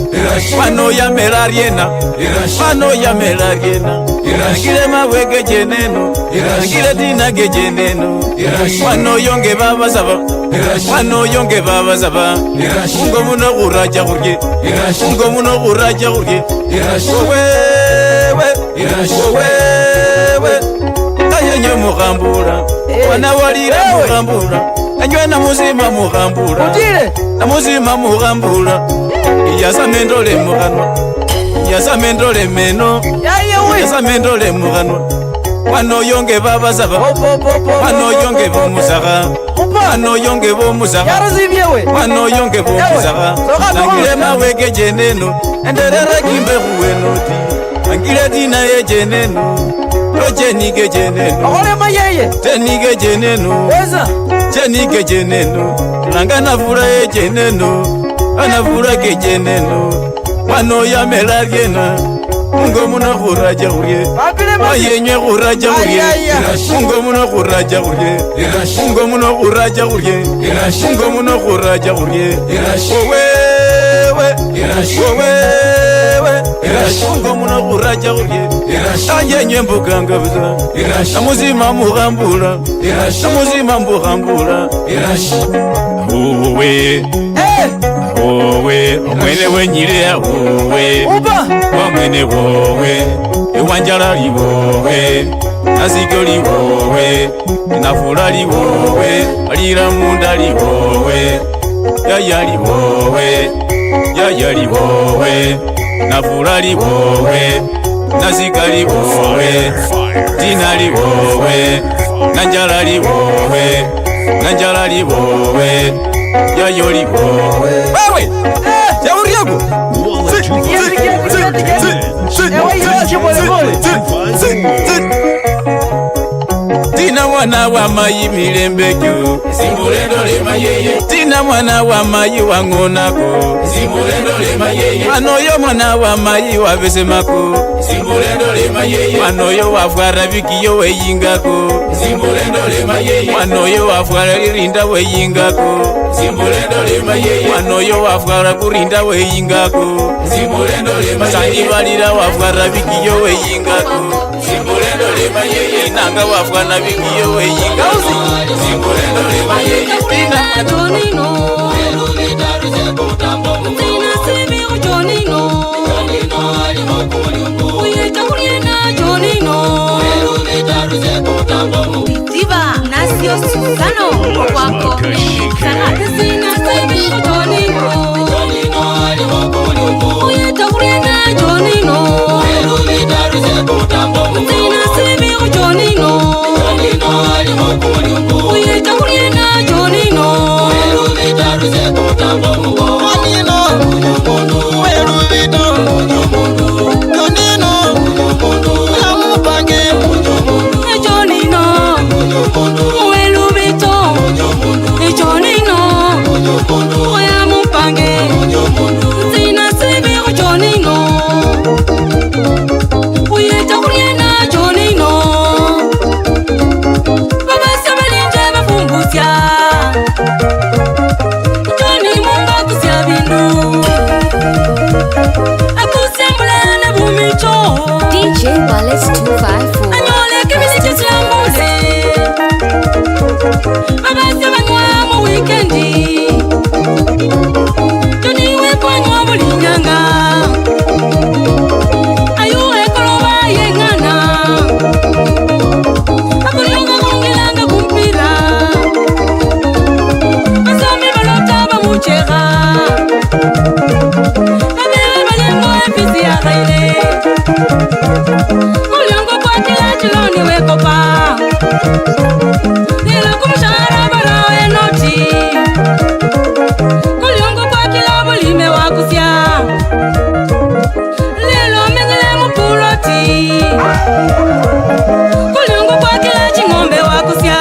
Mano ya merariena Mano ya merariena Ngile mawege jeneno Ngile dina ge jeneno Mano yonge baba saba Mano yonge baba saba Mungo muno uraje gurye Mungo muno uraje gurye Wewe Ayenye mughambura Wana walira mughambura Anywe na muzima mughambura Na muzima mughambura Iyasa mendole mughanwa Iyasa mendole meno Iyasa mendole mughanwa Wano yonge baba saba Wano yonge bomusaka Wano yonge bomusaka Wano yonge bomusaka Nangile mawege jeneno Enderere kimbe huwenoti Angile dina ye jeneno jenige jeneno Ole mayeye Jenige jeneno Weza Jenige jeneno Nanga navura ye jeneno Anavura ke jeneno Wano ya melagena Mungo muna kuraja uye Mayenye kuraja uye Mungo muna kuraja uye Mungo muna kuraja uye Mungo muna kuraja uye Owewe Owewe Mungo muna kuraja uye Ayenye mbukanga buza Namuzima muhambula Namuzima mbuhambula Owe Owe Omwene wenyire Owe Omwene wowe Ewanjala li wowe Nazigo li wowe Nafula li wowe Alira munda li wowe Yaya li wowe Yaya li wowe Nafula li wowe Naziga li wowe Dina li wowe Nanjala li wowe Nanjala li wowe Yayo li wowe Wewe Jauri yako Tina mwana wa mayi milembeju Simulendo le mayeye Tina mwana wa mayi wangonako Simulendo le mayeye Manoyo mwana wa mayi wa besemako Simulendo le mayeye Manoyo wa fwara bikiyo we yingako Simulendo le mayeye Manoyo wa fwara lirinda we yingako Simulendo le mayeye Manoyo wa fwara kurinda we yingako Simulendo le mayeye Sangi walira wa fwara bikiyo we yingako Simulendo le mayeye Nanga wa fwara bikiyo we yingako Simulendo le mayeye Tina Jonino Tina simiru Jonino Uyeta kuriena Jonino Diva Nasio Susano Wako Sana Tina simiru Jonino Uyeta kuriena Jonino Tina simiru Jonino Uyeta kuriena Jonino DJ Wallace 254 Anyole kibili chambule Babase banywa mu weekendi Tuniwe kwanywa bulinyanga Ayuwe koloba yengana Akulunga kongilanga kumpira Asami balota bamuchega Abewe balembo episi ya gaile Mulyango kwa kila chiloni wekopa Nila kumshara barawe noti Mulyango kwa kila bulime wakusya Lelo mengele mpuloti Mulyango kwa kila chingombe wakusya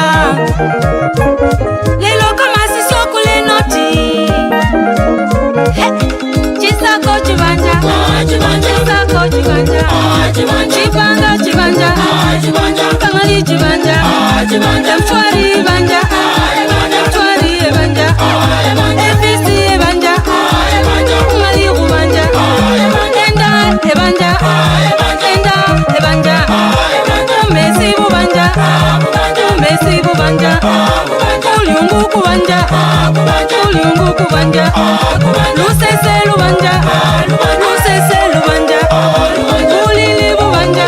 Lelo kama sisyo kule noti Chisako chibanja Chisako chibanja Chibanja Kangali chibanja Mchwari banja Mchwari banja FBC banja Kangali kubanja Enda ebanja Enda ebanja Umesi bubanja Umesi bubanja Uliungu kubanja Uliungu kubanja Lusese lubanja Lusese lubanja Ulili bubanja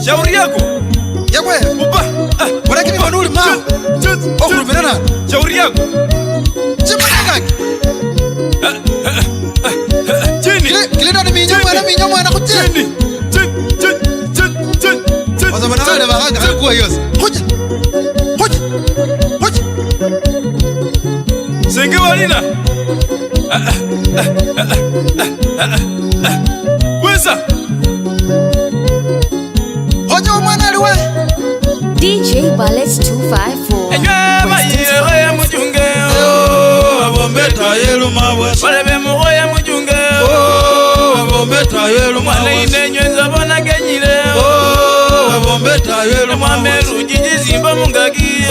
Shauri yako yakwe upa lakini wanuli ma okurumena shauri yako chimanagaki chini kile ndo minyo mwana kuchini wazabana wale bahanga hakuwa yose hoja senge walina wesa hoja mwana aliwe DJ Ballet 254. enyama yeye mujunge abombeta yelu mabwesa balebe mugoye mujunge abombeta yelu mwana inenyo nzabona genyire abombeta yelu mwameru jijizimba mungagi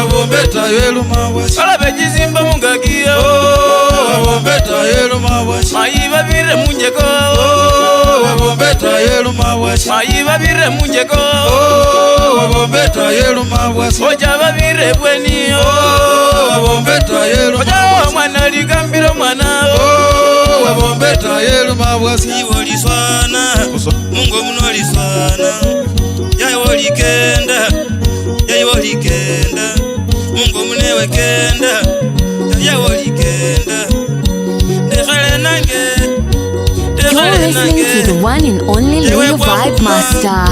abombeta yelu mabwesa balabe jizimba mungagi abombeta yelu mabwesa mayiba bire munjeko abombeta yelu mabwesa mayiba bire munjeko abombeta yelu mabwesa oja babire bweni abombeta yelu oja mwana ligambiro mwana abombeta yelu mabwesa iwoliswana mungu munoliswana yayiwolikenda mungu munewekenda yayiwolikenda dekhale nange You're listening to the one and only Loyo Vibe Master.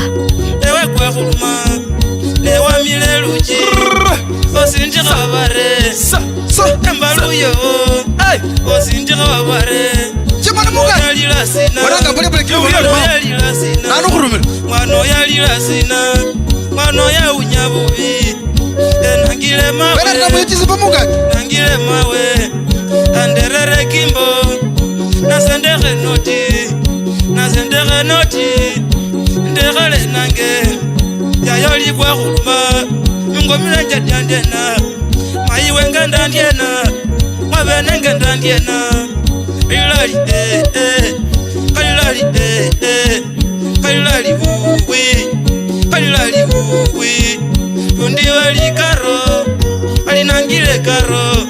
ewe kwekhuluma newamile luchi osindikha babare embaluyo osindikha babare oyalila sina mwana oyalila sina mwana oyawunya bubi enangile mawe anderere kimbo nasendekhe noti ndekhale nange yayolikwa khuluma ngomilanja ndandyena mayiwe nga ndandyena mwabenenge ndandyena kalilali kalilali uwi kalilali uwi tundiwe likaro alinangile karo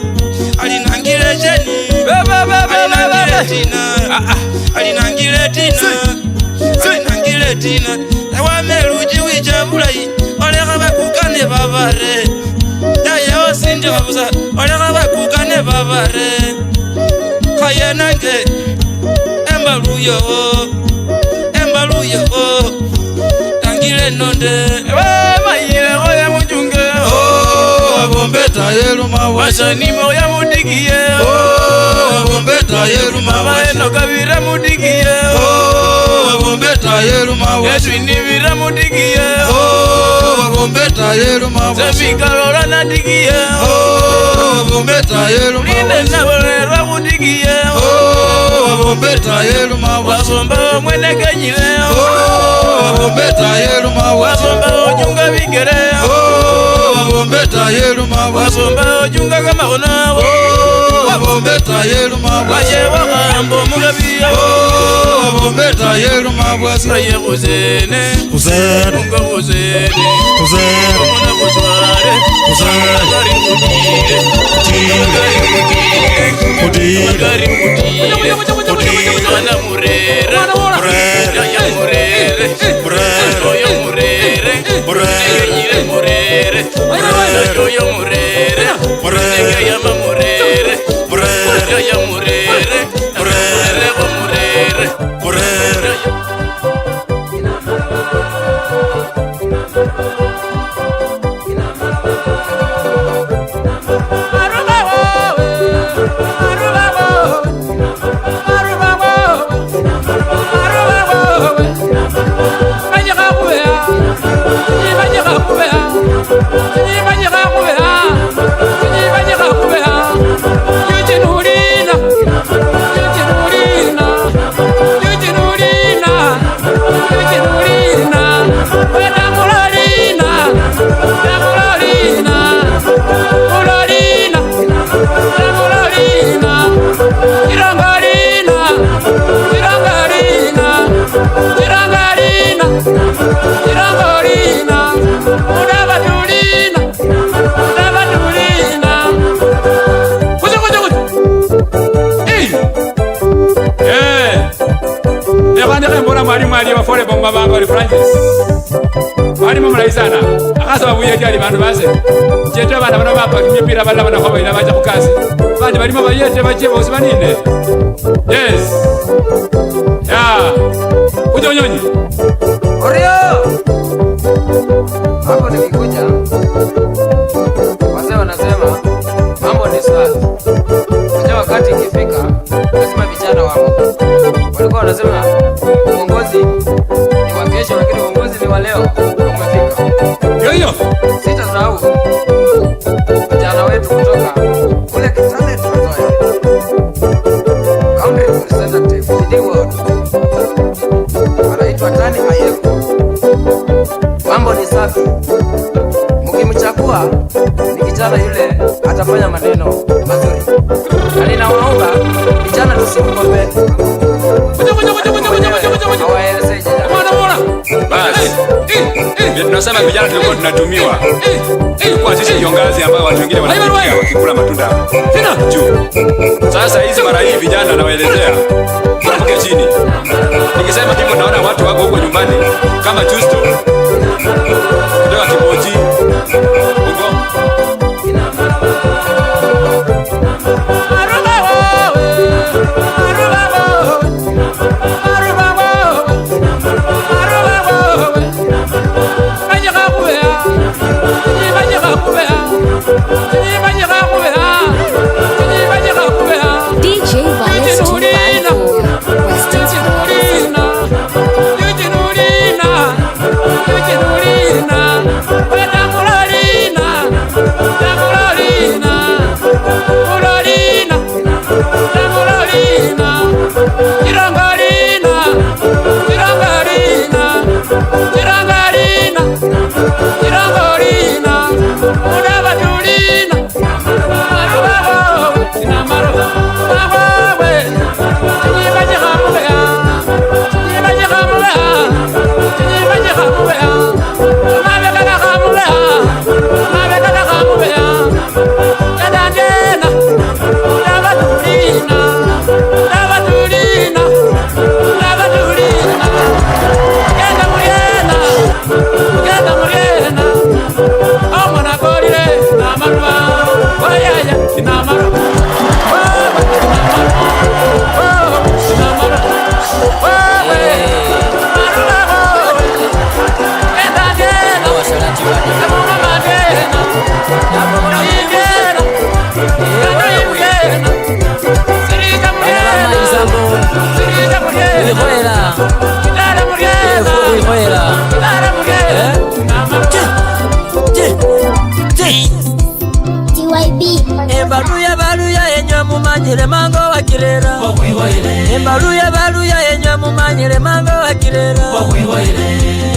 alinangile jeni alinangile tina alinangile tina nawameluji wijabulai oleka bakukane babare yayeho sindi babuza oleka bakukane babare kayenange embaluyo tangile nonde mayile oya mujunge abombeta yeluma wasanimo ya mudigiye abombeta yeluma waeno kabira mudigiye abombeta yeluma wasini bira mudigiye abombeta yeluma zebikalola nadigiye abombeta yeluma ninde nabolera mudigiye abombeta yeluma wasomba mwene kenyile abombeta yeluma wasomba ojunga bigere abombeta yeluma wasomba ojunga kamakona abombeta yeluma wayewa kambo mugabiya abombeta yeluma wasaye kuzene unga kuzene muna kuzware magari mutire mana murere ya murere yo murere nyire murere yo murere ya mamurere ya murere mwalimu aliyewafole bonga bango ali Francis mwalimu mulayi sana akasaba buye kyali bantu base kyete bana bana bapa kimipira bana bana kwa ina bacha kukazi bandi balimo bayete bache bose banine yes ya unyonyi Orio hapo nikikuja wazee wanasema mambo ni safi kwa wakati ikifika lazima vijana wamo walikuwa wanasema uongozi ni wa kesho lakini uongozi ni wa leo umefika yoyo sitasahau vijana wetu kutoka kule Kitale Trans-Nzoia County Representative Diwa anaitwa Tani Ayeko. Mambo ni safi, mkimchagua ni kijana yule atafanya maneno mazuri, na ninawaomba vijana tusimkope. Tunasema vijana tulikuwa tunatumiwa kwa sisi viongozi ambao watu wengine wanafikia wakikula matunda juu. Sasa hizi mara hii vijana nawaelezea tunapoke chini. Nikisema hivyo naona watu wako huko nyumbani kama Justo kutoka Kiboji huko DJ Valis 254 Western Studios. mumanyire mango wakirera embaluya baluya yenye mumanyire mango wakirera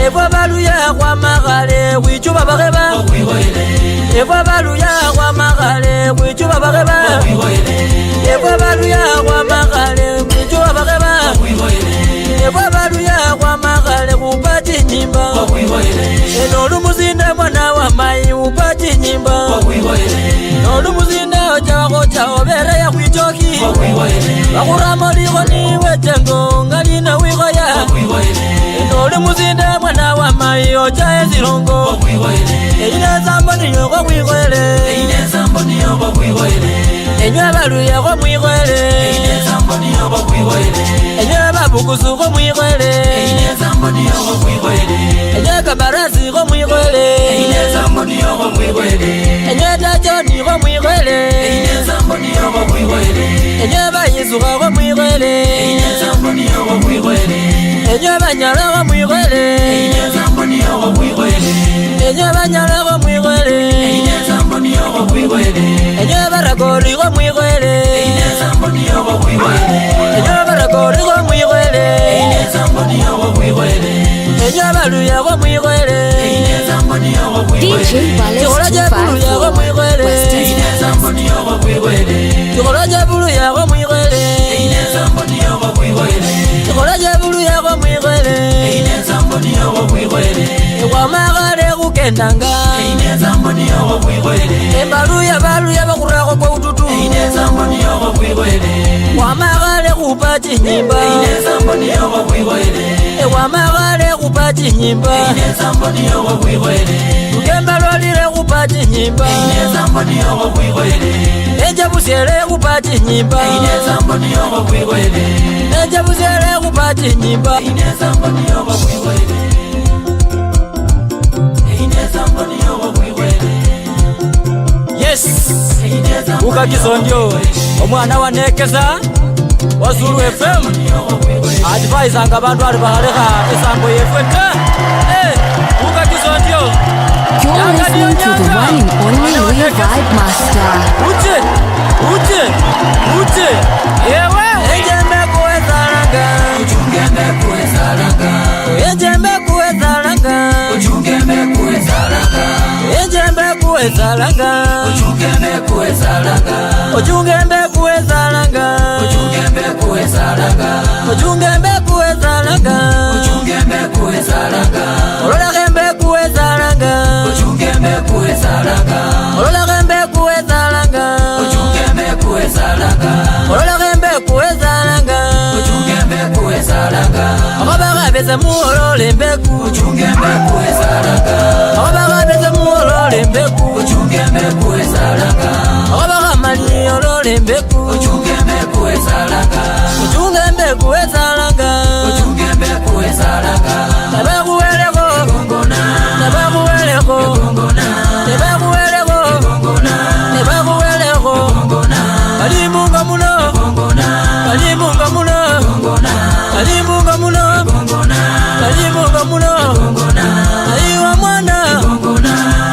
ebwa baluya kwa magale wichuba bageba ebwa baluya kwa magale wichuba bageba ebwa baluya kwa magale wichuba bageba ebwa baluya kwa magale kupati nyimba enolu muzinda mwana wa mai upati nyimba enolu muzinda ocha obere ya kwitoki bakuramo liko niwe tengo ngalina wikoya enolu muzinda mwana wa mai ocha ezirongo eyine zambo niyo kwa kwikwele enywe baluya kwa mwikwele enywe babukusu kwa mwikwele enywe kabarasi kwa mwikwele enywe tachoni kwa mwikwele enywe bayisuka kwa mwikwele enywe banyala kwa mwikwele enywe banyala kwa mwikwele enywe barakori kwa mwikwele enywe barakori kwa mwikwele enywe baluya kwa mwikwele DJ Ballet 254 Western Chikolaja buluya kwa mwikwele chikolaja buluya kwa mwikwele kwa magale kukendanga embaluya baluya bakurako kwa ututu kwa magale kupati nyimba kwa magale kupati nyimba ukemba lolile kupati nyimba eja busiele kupati nyimba eja busiele kupati nyimba yes ukakisondio omwana wanekeza wazulu FM advisanga abantu ali bahaleka esambo yefweta ukakisondio. You're listening to the one and only Luya Vibe Master. Ute yewe ejembe kuwezalanga ujungembe kuwezalanga ejembe kuwezalanga ujungembe kuwezalanga ejembe kuwezalanga ujungembe kuwezalanga ujungembe kuwezalanga ujungembe kuwezalanga ujungembe kuwezalanga ujungembe kuwezalanga olola gembe kuwezalanga ujungembe kuwezalanga olola gembe kuwezalanga ujungembe kuwezalanga olola gembe kuwezalanga ujungembe kuwezalanga ababaga beze muolole mbeku ujungembe kuwezalanga ababaga beze muolole mbeku ujungembe kuwezalanga ababaga mali olole mbeku ujungembe kuwezalanga ujungembe kuwezalanga ujungembe kuwezalanga tabakuweleko tabakuweleko tabakuweleko tabakuweleko kalimunga muno kalimunga muno kalimunga muno kalimunga muno ayiwa mwana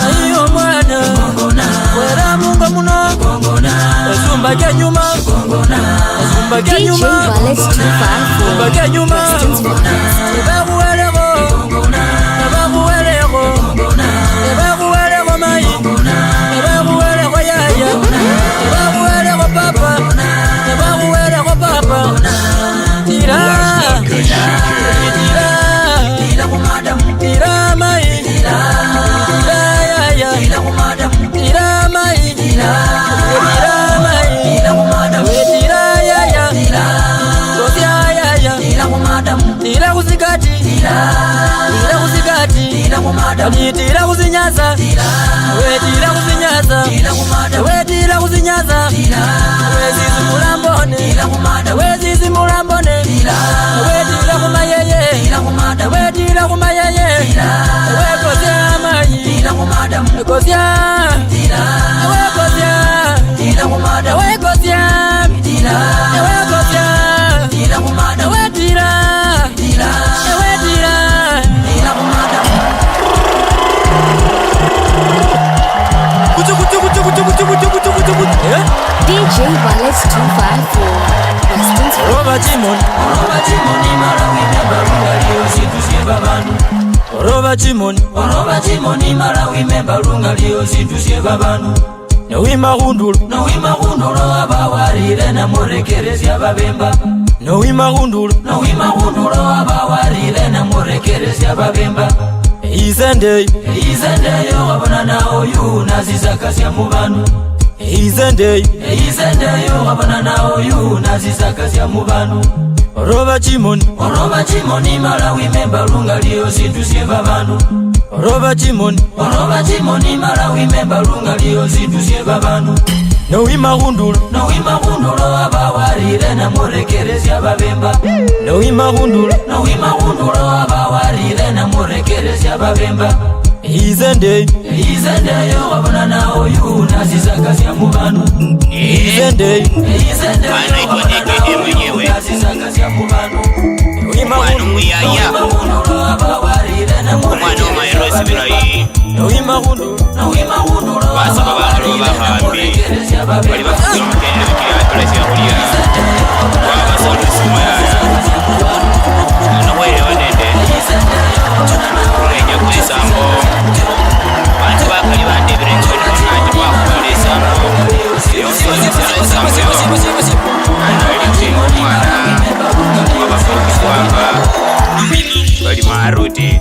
ayiwa mwana wera munga muno asumba kenyuma asumba kenyuma asumba kenyuma tabakuweleko tabakuweleko tabakuweleko mai tabakuweleko yaya tabakuweleko papa tabakuweleko papa tira tira mai tira yaya tira mai tira mai tira yaya tira yaya tira kusikati tira kusikati tira kusinyaza we tira kusinyaza we tira kusinyaza we zizi mulambone we zizi mulambone we tira kumayeye we tira kumayeye we kozya mai kozya we kozya we kozya we kozya we tira DJ Ballet 254 oroba chimoni mara wimemba lunga leo situsie babanu oroba chimoni mara wimemba lunga leo situsie babanu Noima gundulu abawarire na murekerezya babemba Noima gundulu abawarire na murekerezya babemba Izende yo wabona na oyu nazizakasya mu bantu Izende yo wabona na oyu nazizakasya mu bantu Oroba chimoni mara wimemba lunga leo situsie babanu Oroba chimoni mara wimemba lunga leo situsie babanu Noima gundulu abawarire na murekerezya babemba Noima gundulu abawarire na murekerezya babemba Izende yo wabona na oyu nazizakasya mu bantu Izende yo nazizakasya mu bantu Mwana muyaya Mwana omairosi birayi Basa babalo bahambi Bali bafuzi mkende wikiri atulesi ya kulia Waba soli sumaya Nawele wanende Kulenja kuli sambo Bantu bakali bande birengo Nanji bakuli sambo Yonso zisira sambo Anawele mwana Wabafuki kwamba Wali maruti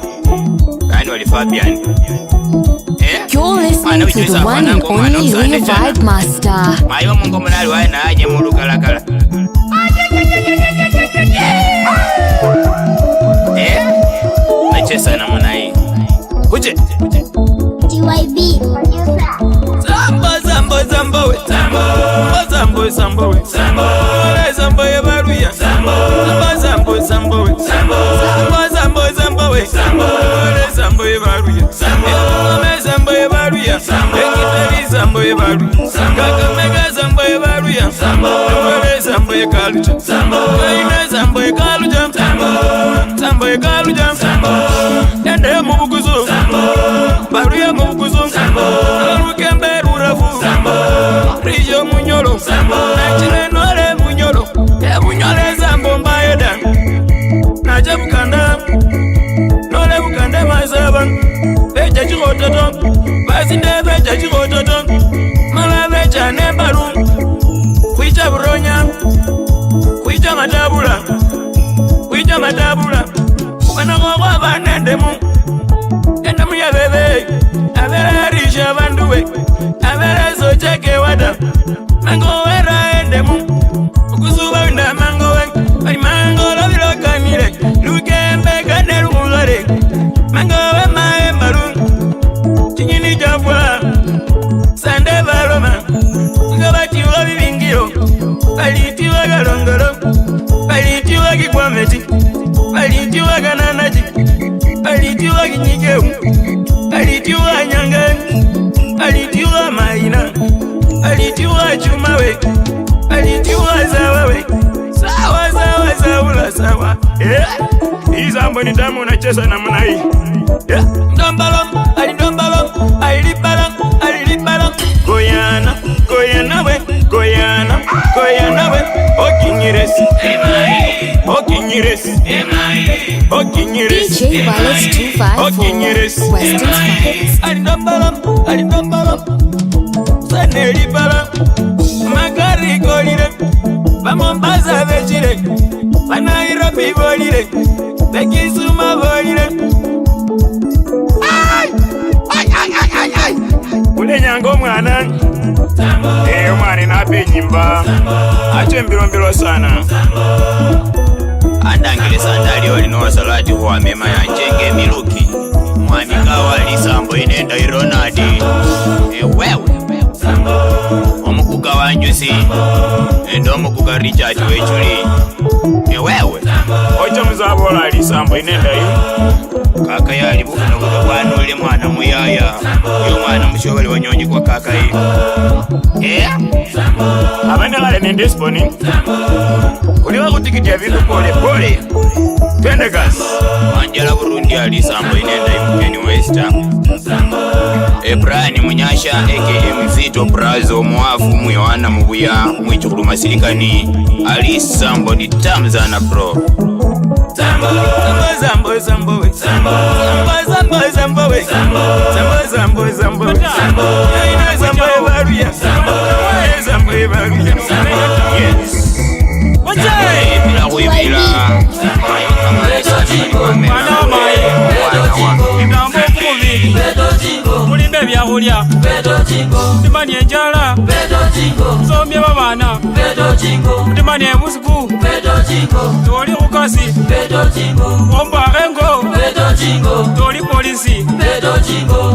Kani wali Fabian You're listening to the one and only Luya Vibe Master. Mayo mungo munali waena aje mulu kalakala Mechesa na munai Kuche DYB Sambo ye baruya Ekitali sambo ye baruya Kakamega sambo ye baruya Nwere sambo ye kaluja Kaine sambo ye kaluja Sambo ye kaluja Yende mubukuzu Baruya mubukuzu Arukembe rurafu Rijo munyolo Nachile nore munyolo Munyole sambo mbayeda Naja bukanda Nole bukanda mazaba Beja chigototo Basinde beja chigototo Mala beja nembaru Kuicha buronya Kuicha matabula Wana kwa banendemu Endemu ya bebe Abera risha banduwe Abera socheke wada Mango wera endemu Ukusuba winda mango we Ay mango lo vilokanire Lukembe kaneru mulare Mango we maembaru Chinyini jafwa Sande baroma Ngabatiwa bibingiro Balitiwa galongolo Balitiwa kikwameti Balitiwa gananaji Balitiwa kinyigeu Balitiwa nyanga Balitiwa maina Balitiwa chumawe Balitiwa zawawe Sawa Hii zambo ni damu unacheza na muna hii Ndombalom, alilibalom Goyana we Okinyiresi DJ Wallace 254 Western Finest. Alindambalam Sanelibalam Magari golire Bamombaza vechire Banairobi golire Bekisuma golire Ay Ule nyango mwana mwana nape nyimba Ache mbilo sana Andangile sandali wali no salati huwa mema ya njenge miluki Mwami kawali sambo inenda ironadi wewe Omukuka wanjusi Endo omukuka Richard wechuli wewe Ocha mzabola ali sambo inenda yu Kaka yali bufuna kuka kwanule mwana muyaya Yo mwana mshobali wanyonyi kwa kaka hii Abanda wale nende sponi Kuliwa kutikiti ya vitu pole twende kasi. Manjala Burundi alisambo inenda imukeni Westa. Brian Munyasha aka Mzito Brazo mwafu Mwiwana Mubuya mwichukulu masilikani alisambo ni Tamzana bro. Sambo sambo sambo we sambo sambo sambo we sambo sambo sambo sambo ina sambo ebaruya sambo sambo ebaruya. Yes wajai bila kuibila ayo kama mwana mai ndambo kubi mulimbe byahulya mutimani enjala somye babana mutimani ebusuku toli kukasi ombarengo toli polisi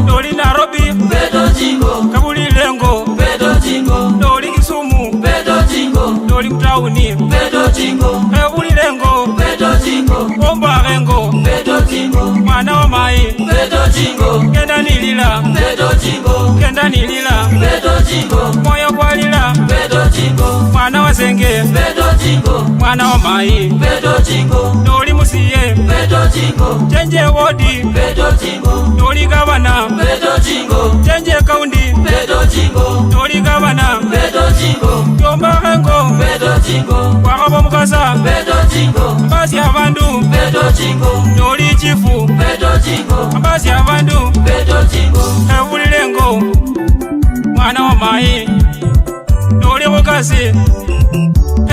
toli Nairobi kabulilengo toli Kisumu toli mtauni kabulilengo ombarengo mwana wa mai kenda nilila kenda nilila moyo kwalila mwana wa senge mwana wa mai toli musiye chenje wodi toli gavana chenje kaundi toli gavana yombarengo wakabo mukasa basi abandu toli chifu basi abandu ebulilengo mwana wa mai toli kukasi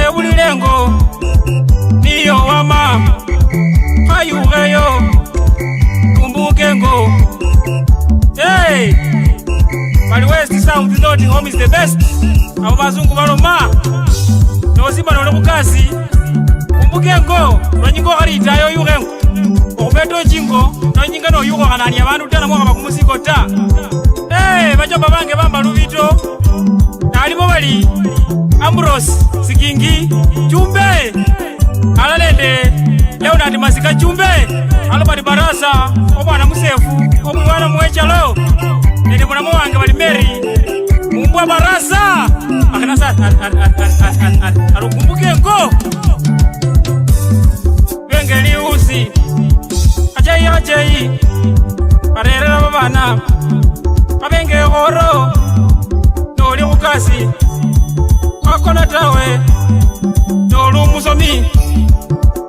ebulilengo niyo wama ayugeyo kumbukengo. Hey Bali West South North home is the best. Abo bazungu baloma noziba nole kukasi kumbukengo lwanyingo haritayo yugengo okubeto jingo nonyinga no yugo kanani abantu tena mwaka bakumusiko ta. Hey bajomba bange bamba lubito nalimo bali Ambrose Sikingi Chumbe alalende Leonard Masika Chumbe Albert Barasa omwana musefu omwana mwechalo nende mwana wange bali Mary Mumbwa Barasa akanasa arukumbuke ngo bengeli usi ajai arerera babana abenge horo toli kukasi akona tawe tolu musomi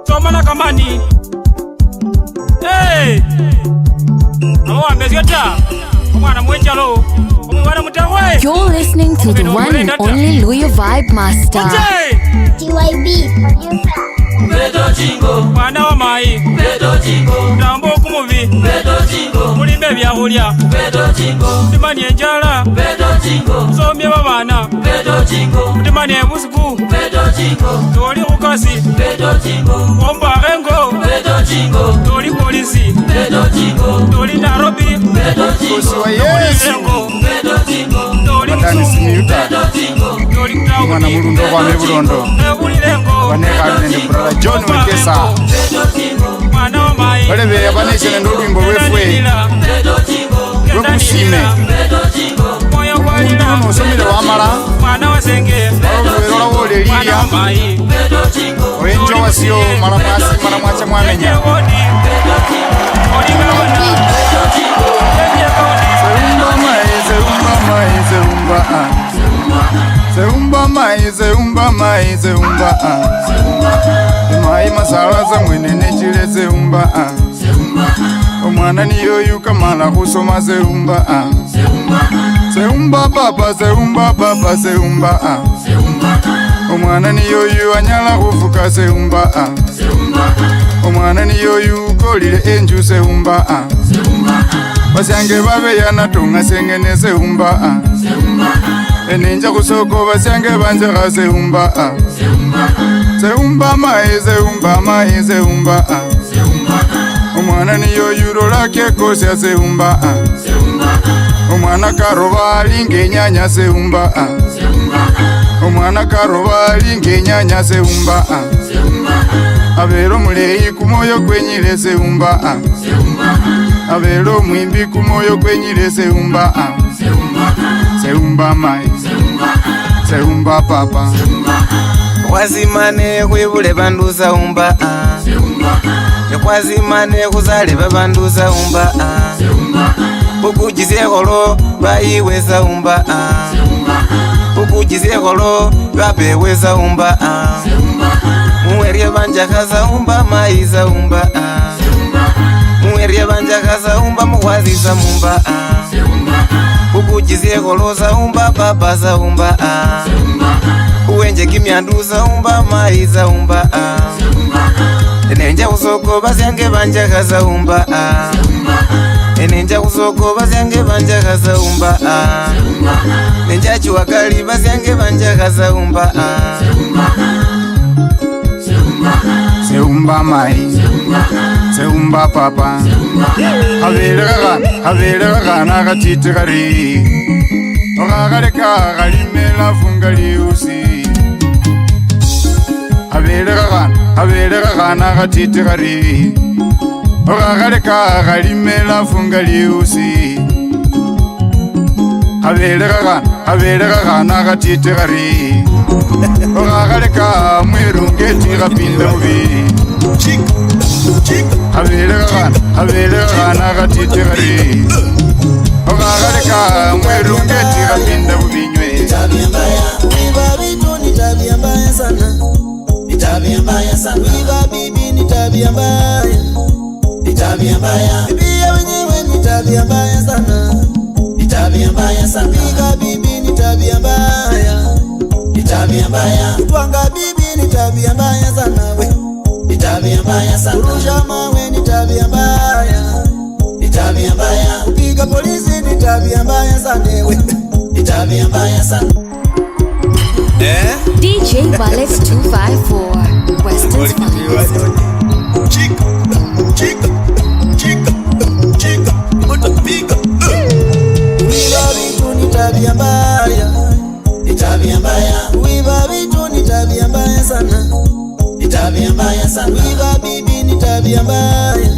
tomana kamani. Hey omwana mwechalo omwana mutawe. You're listening to the one and only Luyo Vibe Master. TYB mwana wa mai ndambo kumubi mulimbe byahulya mutimani enjala somye babana mutimani ebusuku toli kukasi ombarengo toli polisi toli Nairobi toli Kisumu toli mwana mulundo kwa mebulondo waneka nende brother John Wekesa balebe abanesene ndolwimbo lwefwe lwekusime omuntu nosomile wamala balolwerola wolelilya oyenjo wasiyo mala mwacha mwamenya Zeumba mai masala za mwenene chile zeumba omwana niyo yukamala kusoma zeumba papa zeumba omwana niyo yu anyala kufuka zeumba omwana niyo yu kolile enju zeumba basyange babe yanatunga sengene zeumba eninja kusoko basyange banjaka zeumba zeumba omwana niyo yulo lake kosya zeumba omwana karoba alinga enyanya zeumba omwana karoba alinga enyanya zeumba abero muleyi kumoyo kwenyile zeumba abero mwimbi kumoyo kwenyile zeumba zeumba mai zeumba papa wazimane kwibule bandu zeumba nekwazima nekuzale babanduza umba ukujizekolo bayiweza umba ukujizekolo babeweza umba muwerie banjakaza umba maiza umba muwerie banjakaza umba muwaziza mumba ukujizekolo za umba baba za umba uwenje kimyandu za umba maiza umba enenja usoko bazyange banjakaza umba enenja usoko bazyange banjakaza umba nenja chiwakali bazyange banjakaza umba Seumba mai, seumba papa, havela gana gatite gari, ogagareka galimela fungali usi. Havela gana gatite gari, ogagareka galimela fungali usi. Havela gana gatite gari. Ogagareka mwirungeti gapinda mubi Havela gana gatite gari Ogagareka mwirungeti gapinda mubi nywe Tabia mbaya, wiba vitu ni tabia mbaya sana. Ni tabia mbaya sana. Wiba bibi ni tabia mbaya. Ni tabia mbaya. Bibia wenyewe ni tabia mbaya sana. Ni tabia mbaya sana. Wiba bibi ni tabia mbaya. Ni tabia mbaya. Kutwanga bibi ni tabia mbaya sana we. Ni tabia mbaya sana. Kurusha mawe ni tabia mbaya. Ni tabia mbaya. Kupiga polisi ni tabia mbaya sana we. Ni tabia mbaya sana. DJ Ballet 254 Western's finest. Chica utapiga. Wiba vitu ni tabia mbaya. Ni tabia mbaya. Wiba vitu ni tabia mbaya sana. Ni tabia mbaya sana. Wiba bibi ni tabia mbaya.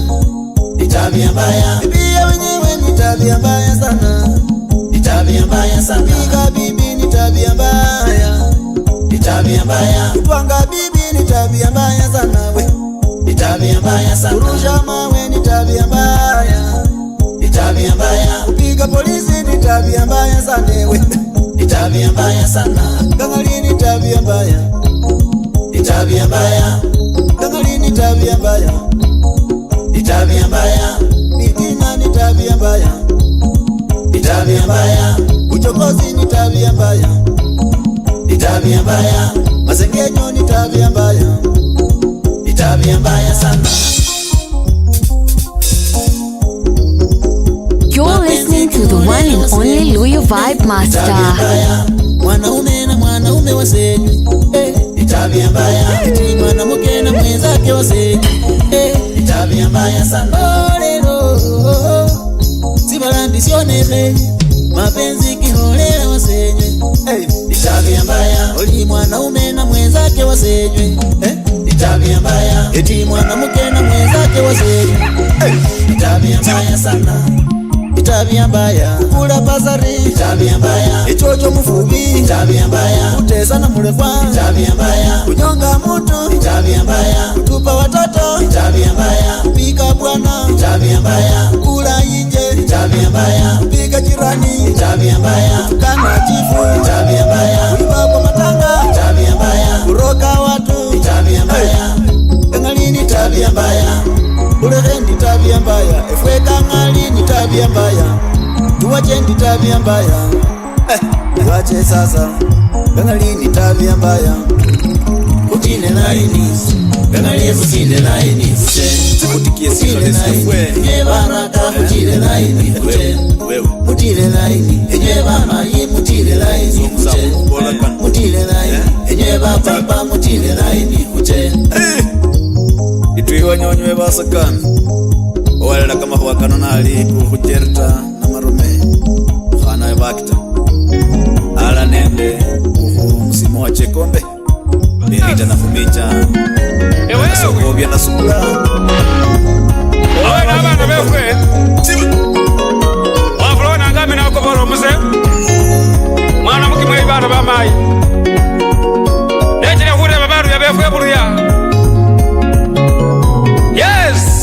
Ni tabia mbaya. Bibia wenyewe ni tabia mbaya sana. Ni tabia mbaya sana. Wiba bibi ni tabia mbaya. Ni tabia mbaya. Kutwanga bibi ni tabia mbaya sana we. Ni tabia mbaya sana. Kurusha mawe ni tabia mbaya. Ni tabia mbaya. Kupiga polisi ni tabia mbaya sana we. Ni tabia mbaya sana. Gangali ni tabia mbaya. Ni tabia mbaya. Gangali ni tabia mbaya. Ni tabia mbaya. Mitina ni tabia mbaya. Ni tabia mbaya. Uchokozi ni tabia mbaya. Ni tabia mbaya. Masengenyo ni tabia mbaya. Ni tabia mbaya sana. You're listening to the one and only Luyo Vibe Master. Mwanaume na mwanaume wasenyu, ni tabia mbaya. Eti mwanamke na mwenzake wasenyu, ni tabia mbaya sana. Lelo sibalandi sioneme, mapenzi kiholela wasenyu, ni tabia mbaya. Oli mwanaume na mwenzake wasenyu, ni tabia mbaya. Eti mwanamke na mwenzake wasenyu, ni tabia mbaya sana. Tabia mbaya. Kula pasari. Tabia mbaya. Ichocho mufubi. Tabia mbaya. Kutesa na mulekwa. Tabia mbaya. Kunyonga mtu. Tabia mbaya. Kutupa watoto. Tabia mbaya. Kupika bwana. Tabia mbaya. Kula inje. Tabia mbaya. Kupika jirani. Tabia mbaya. Kutukana chifu. Tabia mbaya. Kuiba kwa matanga. Tabia mbaya. Kuroga watu. Tabia mbaya. Kangalini tabia mbaya. Ulehendi tabia mbaya. Efweka ngali ni tabia mbaya. Tuwache ndi tabia mbaya. Tuwache sasa. Kangali ni tabia mbaya. Kutine laini. Kangali kutine laini. Kutikie sile laini. Nyebaraka kutine laini. Kutine laini. Nyebama yi mutile laini. Mutile laini. Nyeba papa mutile laini. Itwiwa nyonywe basakana owalela kama huwakano nali kuhujerta na marume khana bakita ala nende msimu wa chekombe berita na fumicha sokobya na sukula awe na bana befwe wafulona ngami na ukoboro muse mwana mukimwe ibana bamayi nejile kure babaru ya befwe buruya. Yes!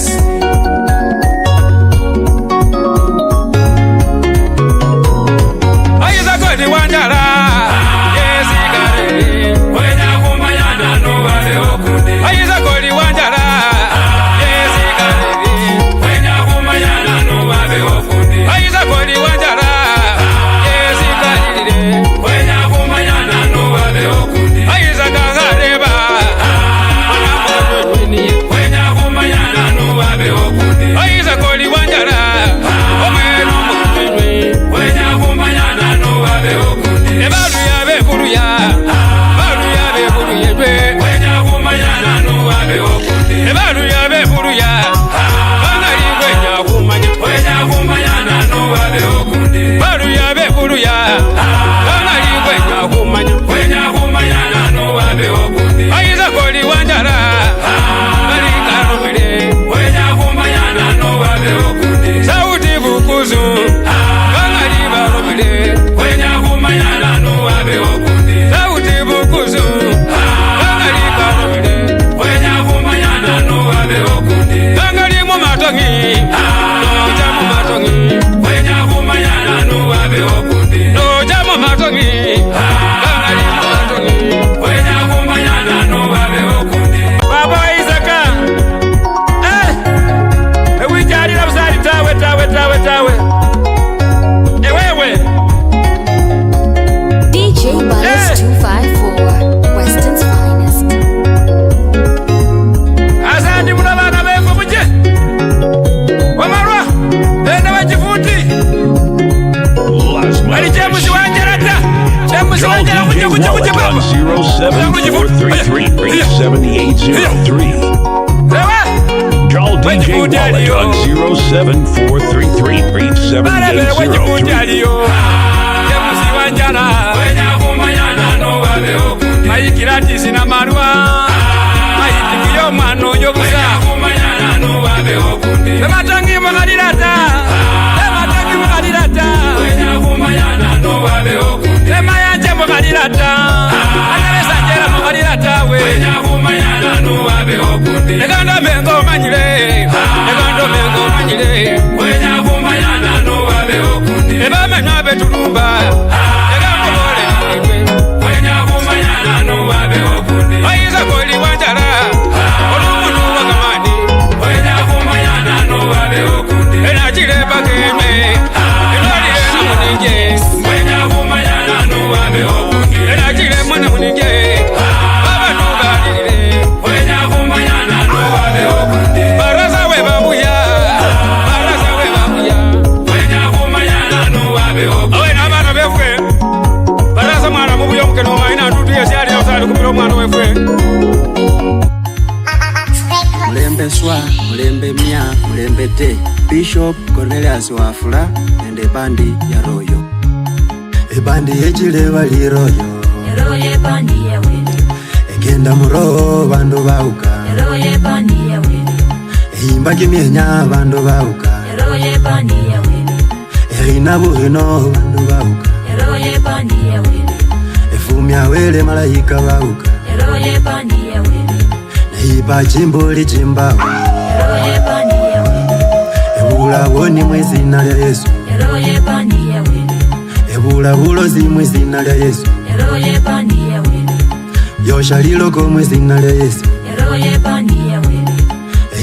baluya bebuluya bangali kwenya kumanya nano wabe okundi baluya bebuluya bangali kwenya kumanya nano wabe okundi aiza koli wanjala bali karumile kwenya kumanya nano wabe okundi sauti bukuzu bangali barumile kwenya kumanya nano wabe okundi sauti bukuzu bangali karumile kwenya kumanya nano wabe okundi bangali mu matongi noja mu matongi kwenya kumanya nano wabe okundi noja mu matongi bangali mu matongi kwenya kumanya nano wabe okundi baba Isaka ewijalira busali tawe ewewe DJ Butters 254, Weston's finest. Asante muna bana befu muje wamarwa enda wajifuti ali chemusi wanjarata chemusi wanjara kuje baba 0743337803. Call DJ Wallet on 0743337803. chemusi wanjara wenya kumanyana no wabe okundi maikirati sina marwa maitikiyo mano yobuza kumanyana no wabe okundi ematangi mwangalirata wenya kumanyana no wabe okundi emayanje mwangalirata anyalesa njera mwangalirata wenya kumanyana no wabe okundi egando mengo manyire wenya kumanyana no wabe okundi ebamenya betulumba egambo bole wenya kumanyana no wabe okundi aiza koli wanjala olumudu wagamani wenya kumanyana no wabe okundi enachile bakeme enalile na muninje wenya kumanyana no wabe okundi enachile mwana muninje abantu balile wenya kumanyana no wabe okundi baraza we babuya wenya kumanyana no wabe okundi awena abana befwe baraza mwana mubuya mukeno maina ndutu yesi ali osali kumira mwana wefwe mulembe swa mulembe mya mulembe te Bishop Cornelius Wafula nende bandi ya royo ebandi yechileva liroyo eroye bandi ya wele egenda muroho bandu bauka eroye bandi ya wele ehimba kimyenya bandu bauka eroye bandi ya wele erina buhino bandu bauka eroye bandi ya wele efumya wele malayika bauka eroye bandi ya wele neipa chimbuli chimbawo eroye bandi ya wele ebula boni mwizina lya Yesu eroye bandi ya wele ebula bulozi mwizina lya Yesu eroye bandi ya wele yosha liloko mwizina lya Yesu eroye bandi ya wele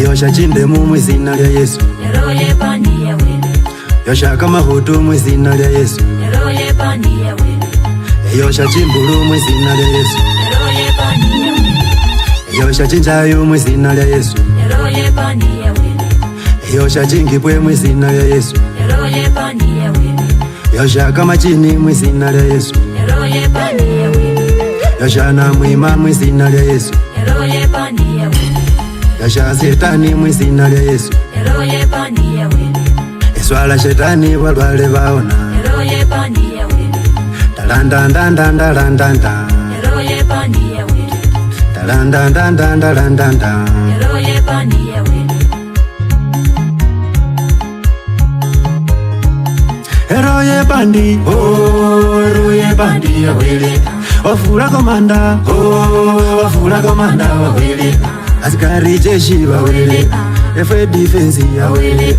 yosha chindemu mwizina lya Yesu eroye bandi ya wele yosha kamahutu mwizina lya Yesu eroye bandi ya wele yosha chimbulu mwizina lya Yesu eroye bandi ya wele yosha chinjayo mwizina lya Yesu eroye bandi ya wele yosha chingipwe mwizina lya Yesu eroye bandi ya wele yosha kamachini mwizina lya Yesu eroye bandi ya wele yosha na mwima mwizina lya Yesu eroye bandi ya wele yosha setani mwizina lya Yesu eroye bandi ya wele eswala shetani balwale baona eroye bandi ya wele talandandandandandanda eroye bandi ya wele talandandandandandanda eroye bandi ya wele eroye bandi eroye bandi ya wele wafula komanda wa wele askari jeshi wa wele efe defense ya wele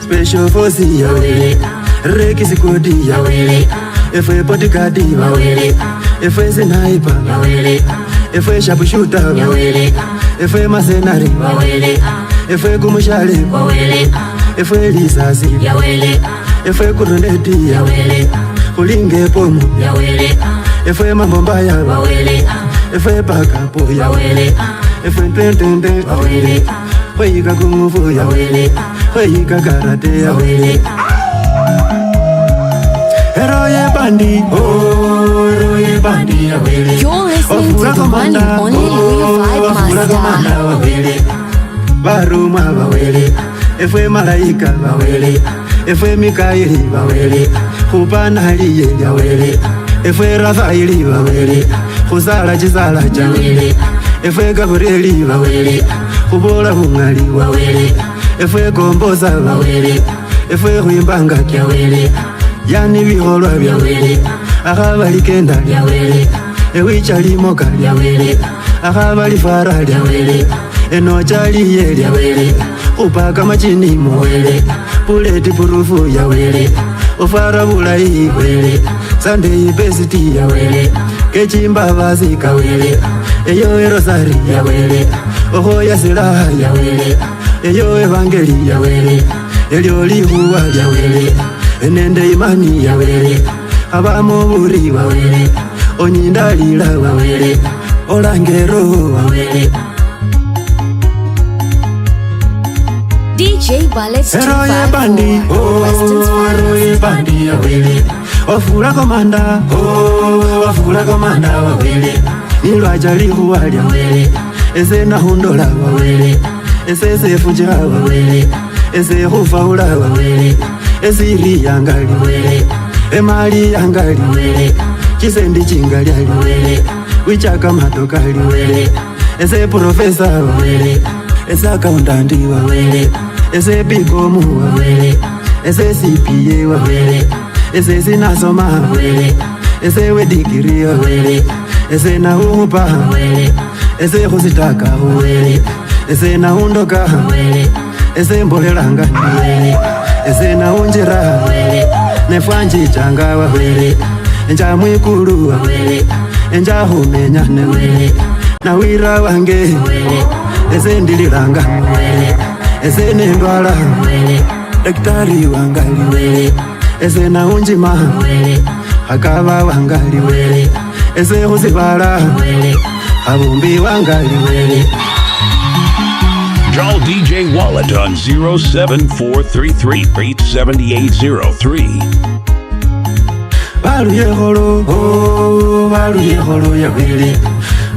special force ya wele reki sikodi ya wele efe bodyguard ya wele efe sniper ya wele efe sharpshooter ya wele efe mercenary ya wele efe kumushale ya wele efe lisasi ya wele efe kuruneti ya wele kulinge pomu ya wele efe mambo mbaya ya wele efe pakapo ya wele efe ntentende ya wele Weyika kungufu ya wele Weyika karate ya wele Eroye bandi Eroye bandi ya wele You're listening to the one and only Louie Vibe Master. baruma bawele efwe malaika bawele efwe mikaeli bawele khupanaliye yawele efwe rafaeli bawele khusala chisala chawele efwe gabrieli bawele khubola bungali wawele efwe komboza bawele efwe khwimbanga kyawele yani bikholwa byawele akhabalikenda lyawele ewichalimoka lyawele akhabalifara lyawele enochaliye lyawele khupaka machini muwele buleti purufu yawele ufara bulayi wele Sunday best yawele kechimba basi kawele eyo erosari yawele oho yasila yawele eyo evangeli yawele elyo lihuwa yawele enende imani yawele abamo buri wawele onyindalila wawele olangero wawele DJ Wallets 254 Western Spirit bandi yawele wafula komanda wafula komanda wawele nilwaja lihuwa lyawele ese nahundola wawele ese sefuja wawele ese hufaula wawele esiri yangali wele emali yangali wele chisendi chingali wele wichaka matokali wele ese profesa wele ese accountant wele ese bikomu wele ese CPA wele ese sinasoma wele ese wedigiri wele ese nahupa wele ese husitaka wele ese nahundoka wele ese mbolelanga wele ese naunjira wele nefwanji changa wele enja mwikulu wele enja humenyane wele nawira wange wele ese ndililanga wele ese nendwala wele daktari wangali wele ese naunjima wele akaba wangali wele ese husibala wele abumbi wangali wele. Call DJ Wallet on 07433-87803. Baluye holo, oh, baluye holo ya bele.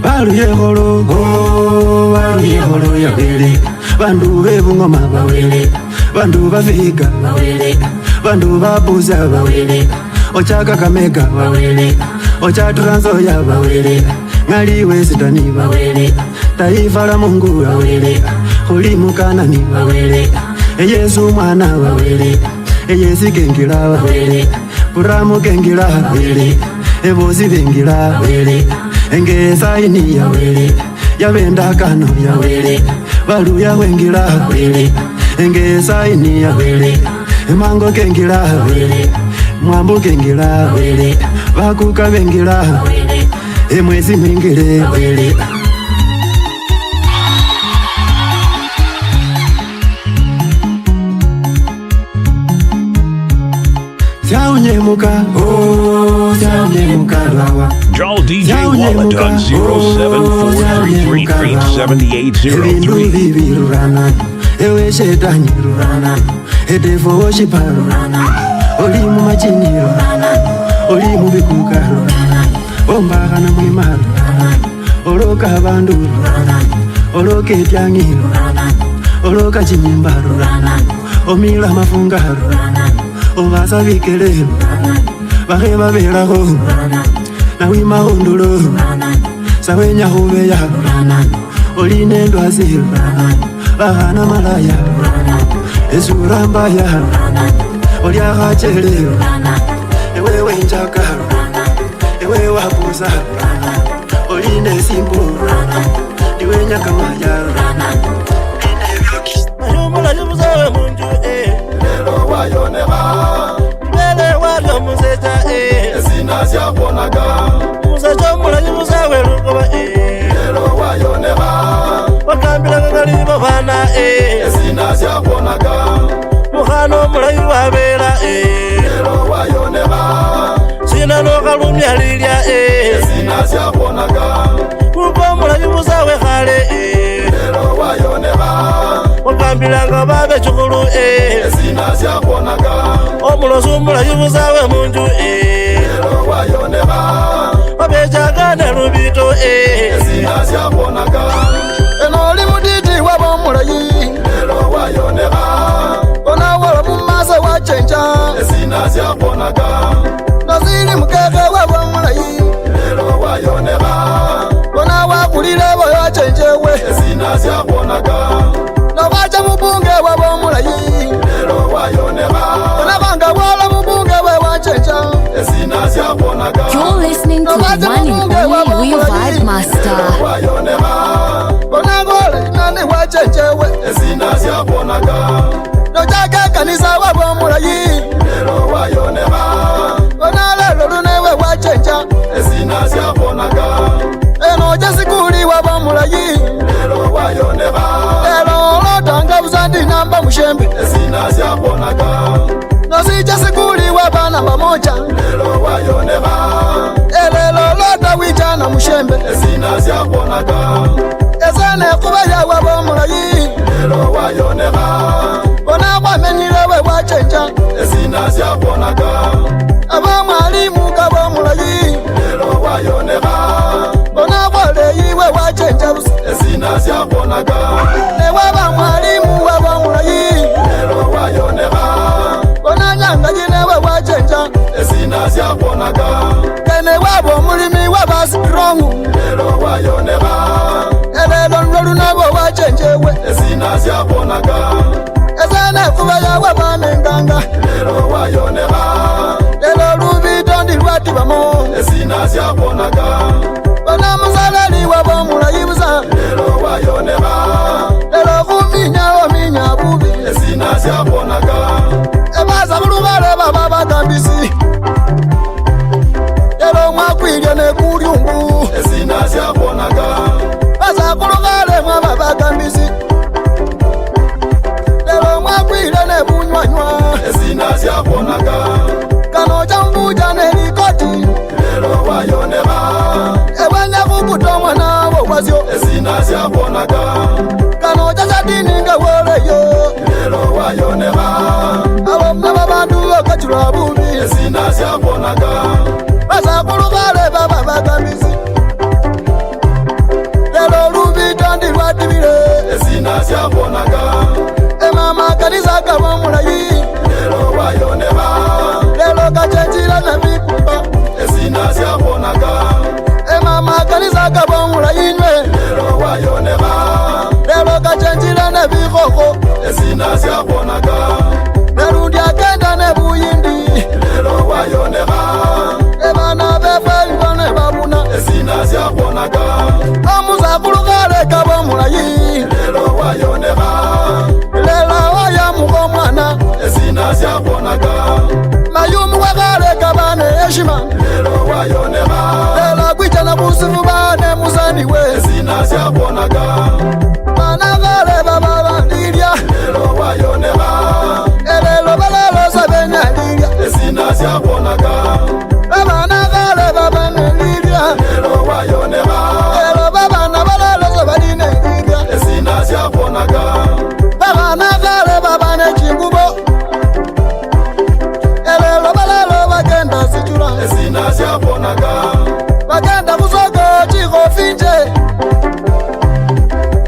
Baluye holo, oh, baluye holo ya bele. Bandu bebungoma bawele, bandu bafika bawele, bandu babuza bawele, ochaka kamega bawele, ocha Transoya bawele, ngaliwe sitani bawele, taifa la Mungu bawele. Holimu kanani wawele Yesu mwana wawele Yesu gengila wawele Buramu gengila wawele Ebozi gengila wawele Enge saini ya wawele Yabenda kano ya wawele Balu ya wengila wawele Enge saini ya wawele Mango gengila wawele Mwambu gengila wawele Bakuka gengila wawele Emwezi mwingile wawele. Nyemuka, oh, nyemuka lawa. Call DJ Wallet on 07433-87803. Vivirurana, ewe shetani rurana, edefo worshipper rurana, olimu machini rurana, olimu bikuka rurana, ombagana mwima rurana, oloka bandu rurana, oloke tiangi rurana, oloka chinyimba rurana, omila mafunga rurana. Obasa bikele baheba belaho na wima hondulo sawenya hobeya oline ndwazi bahana malaya esuramba ya olya hachele ewe wenjaka ewe wapuza oline simbo diwe nyakamaya ayomula yuzawe munju lelo wayoneba lele walyo muzeja esina syabonaga muzeja mulayi muzawe lugoba lelo wayoneba wakambila ngaliba bana esina syabonaga muhano mulayi wabela lelo wayoneba sina lokalumya lilya esina syabonaga kuko mulayi muzawe khale lelo wayoneba wakambilanga babe chukulu esina syabonaga omulosu mulayi muzawe munju lelo wayoneba babechagane lubito esina syabonaga enoli muditi wabo mulayi zyabonaka nazili mukeke wabwa mulayi lelo wayoneka bona wakulile boyo chenjewe ezina zyabonaka nobacha mubunge wabwa mulayi lelo wayoneka bona banga bwala mubunge we wachenja ezina zyabonaka. You're listening to the one and only Louis Vibe Master. bona gole nani wachenjewe ezina zyabonaka nochake kanisa wabwa mulayi lelo wayoneka bona lelo lunewe wachenja ezina zyabonaka eno jasikuli wabwa mulayi lelo wayoneka lelo lotanga buzandi namba mushembe ezina zyabonaka nosi jasikuli wabana bamoja lelo wayoneka lelo lota wijana mushembe ezina zyabonaka ezene kuba yawe bomulayi lelo wayoneka bona kwamenyile we wachenja ezina zyabonaka abamwalimu kabomulayi lelo wayoneka bona kwaleyi we wachenja busa ezina zyabonaka newe mwalimu wabomulayi lelo wayoneka bona nyanga jine we wachenja ezina zyabonaka kene wabo mulimi waba strong lelo wayoneka elelo nlolunabo wachenjewe ezina zyabonaka ezene kuba yawe banenganga lelo wayoneka lelo lubito ndilwati bamo ezina zyabonaka bona muzalali wabo mulayi busa lelo wayoneka lelo kuminya ominya bubi ezina zyabonaka ebaza bulubale baba bagambisi lelo mwakwilye nekulyungu ezina zyabonaka baza kulubale mwaba bagambisi lelo mwakwile nebunywanywa ezina zyabonaka kano jambuja nelikoti lelo wayoneka ebwenya kukuto mwana wowazyo ezina zyabonaka kano jazadininga woleyo lelo wayoneka abomna babandu okachula bubi ezina zyabonaka baza kulubale baba bagambisi lelo lubito ndilwadibile ezina zyabonaka emama kanisa kama mulayi lelo wayoneka lelo kachenjila na bikumba ezina zyabonaka emama kanisa kama mulayi nywe lelo wayoneka lelo kachenjila na bikoko ezina zyabonaka nerundi akenda nebuyindi lelo wayoneka ebana befe ibone babuna ezina zyabonaka amuza kulukale kaba mulayi lelo wayoneka lelo waya muko mwana ezina zyabonaka mayumu wakale kabane eshima lelo wayoneka lelo kwichana busifu bane musaniwe ezina zyabonaka mana vale baba bandilya lelo wayoneka lelo balalo sabenya lilya ezina zyabonaka abana vale baba nelilya lelo wayoneka lelo baba na balalo sabadine lilya ezina zyabonaka abana vale baba nechingubo lelo balalo bagenda sichula ezina zyabonaka bagenda kusoko chikofinje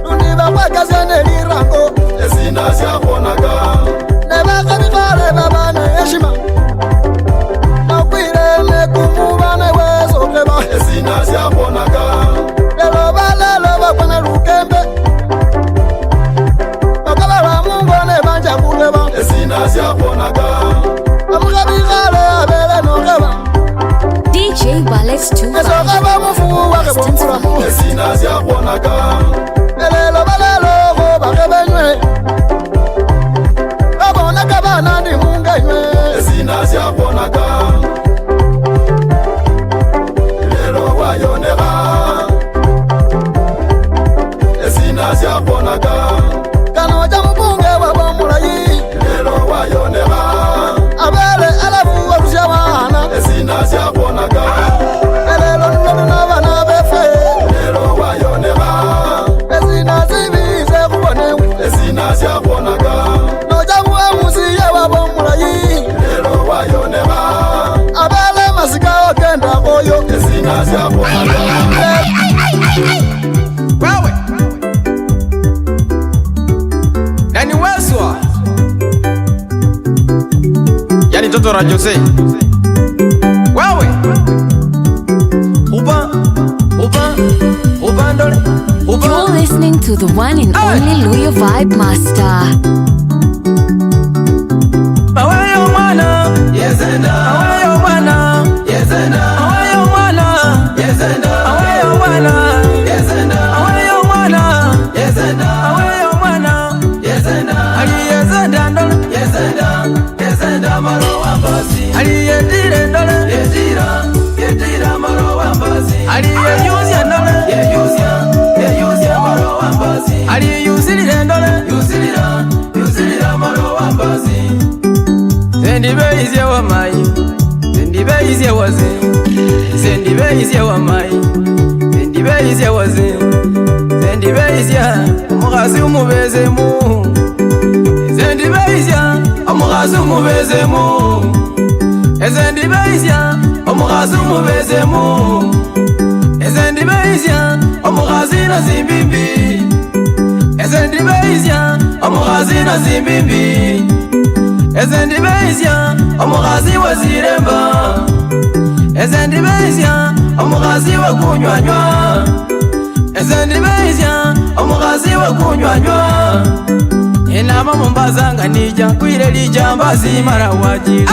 luniba kwakazene lirango ezina zyabonaka nebakabivale baba neheshima nakwile nekumuba newezokeba ezina zyabonaka lelo balalo bakwana lukembe bakabala mungo nebanja kuleba ezina zyabonaka amukabivale abele nokeba DJ Walex 2 ezokeba mufu wakebomulamu ezina zyabonaka lelo balalo go bakebenywe abonaka bana ndi mungenywe ezina zyabonaka lelo wayoneka ezina zyabonaka kano jamubunge wabwa mulayi lelo wayoneka abele alafu walusya wana ezina zyabonaka lelo nloluna bana befe lelo wayoneka ezina zibize kubonewe ezina zyabonaka nojamuwe musiye wabwa mulayi lelo wayoneka abele masika okenda koyo ezina zyabonaka wewe nani weswa yani mtoto wa Jose. Wewe You're listening to the one and only Luya Vibe Master. Awayo mwana, yezenda. Awayo mwana, yezenda. Awayo mwana, yezenda. Awayo mwana, yezenda. Awayo mwana, yezenda. Awayo mwana, yezenda. Ali yezenda ndole, yezenda. Yezenda maro wambazi. Ali yedire ndole, yedira. Yedira maro wambazi. Ali yeyuzya ndole, yeyuzya. Yeyuzya maro wambazi. Ali yuzilire ndole, yuzilira. Yuzilira maro wambazi. Sendibeizye wa mai, sendibeizye waze, sendibeizye wa mai, sendibeizye waze, sendibeizye omukazi umubezemu, sendibeizye omukazi umubezemu, sendibeizye omukazi umubezemu, sendibeizye omukazi nazimbimbi, sendibeizye omukazi nazimbimbi. Ezendibeizya omukazi waziremba, ezendibeizya omukazi wakunywanywa, ezendibeizya omukazi wakunywanywa. Enama mumbaza nga nija kwire lijambazi mara wajiri,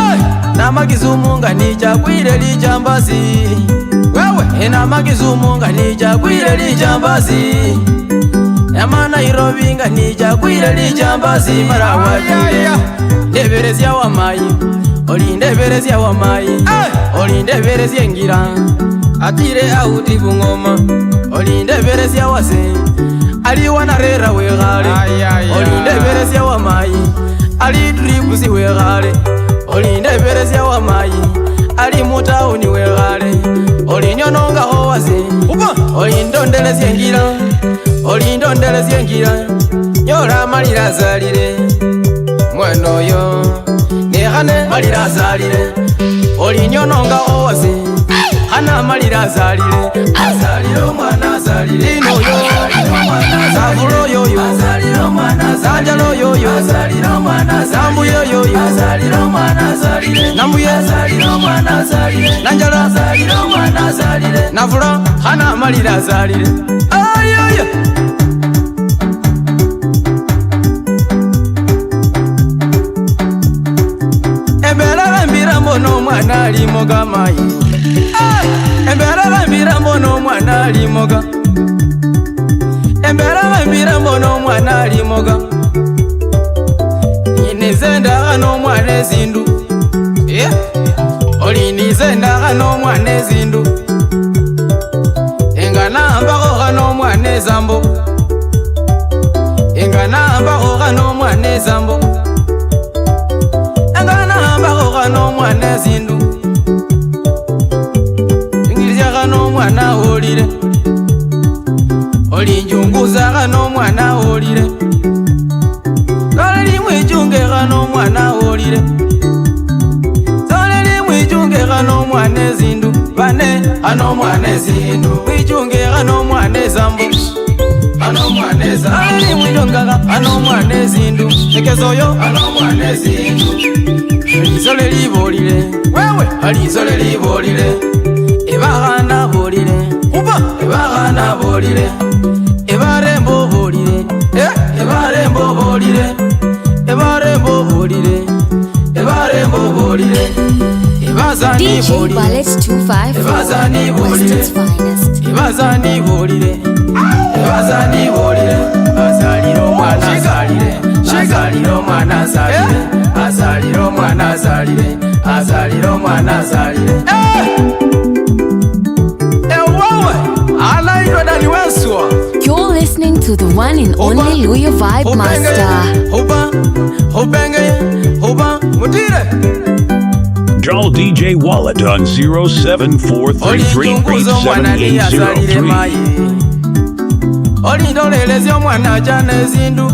namagizumu nga nija kwire lijambazi. Wewe enamagizumu nga nija kwire lijambazi, Yama Nairobi nga nija kwire lijambazi mara wajiri. Ndeberezya wa mai, oli ndeberezya wa mai, oli ndeberezya ngira, atire auti kungoma, oli ndeberezya wase, ali wanarera wegale, oli ndeberezya wa mai, ali dribuzi wegale, oli ndeberezya wa mai, ali mutauni wegale, oli nyononga ho wase, oli ndondelezya ngira, oli ndondelezya ngira, nyola malira zalire. Mweno yo nehane malira azalire, oli nyononga owase hana malira azalire. Azalire omwana azalire ino yo, zavulo yoyo azalire omwana, zanjalo yoyo azalire omwana, zambuye yoyo azalire omwana azalire, nambuye azalire omwana azalire, nanjalo azalire omwana azalire, navulo hana malira azalire. Ayoyo mbono mwana alimoga mai, embera bambira mbono mwana alimoga, embera bambira mbono mwana alimoga. Inizenda hano mwana ezindu, oli nizenda hano mwana ezindu, engana ambako hano mwana ezambo, engana ambako hano mwana ezambo, no mwana zindu, ingilizya gano mwana olire, oli njunguza gano mwana olire, zoleli mwijunge gano mwana olire, zoleli mwijunge gano mwana zindu, bane ano mwana zindu, mwijunge gano mwana zambo, ano mwana zambo, ali mwijungaga ano mwana zindu, ekezoyo ano mwana zindu. Alizole libolile, wewe alizole libolile, ebagana bolile, ebagana bolile, ebarembo bolile, ebarembo bolile, ebarembo bolile, ebarembo bolile, ebazani bolile, ebazani bolile, ebazani bolile, ebazani bolile, azaliro mwana azalire, azaliro mwana azalire, azaliro mwana azalire, azaliro mwana azalire. Ewawe alairo dali weswa. You're listening to the one and only Luya Vibe Master. Hoba mutire. Jol DJ Wallet on 0743387803. Oli ndolelezya mwana jana ezindu,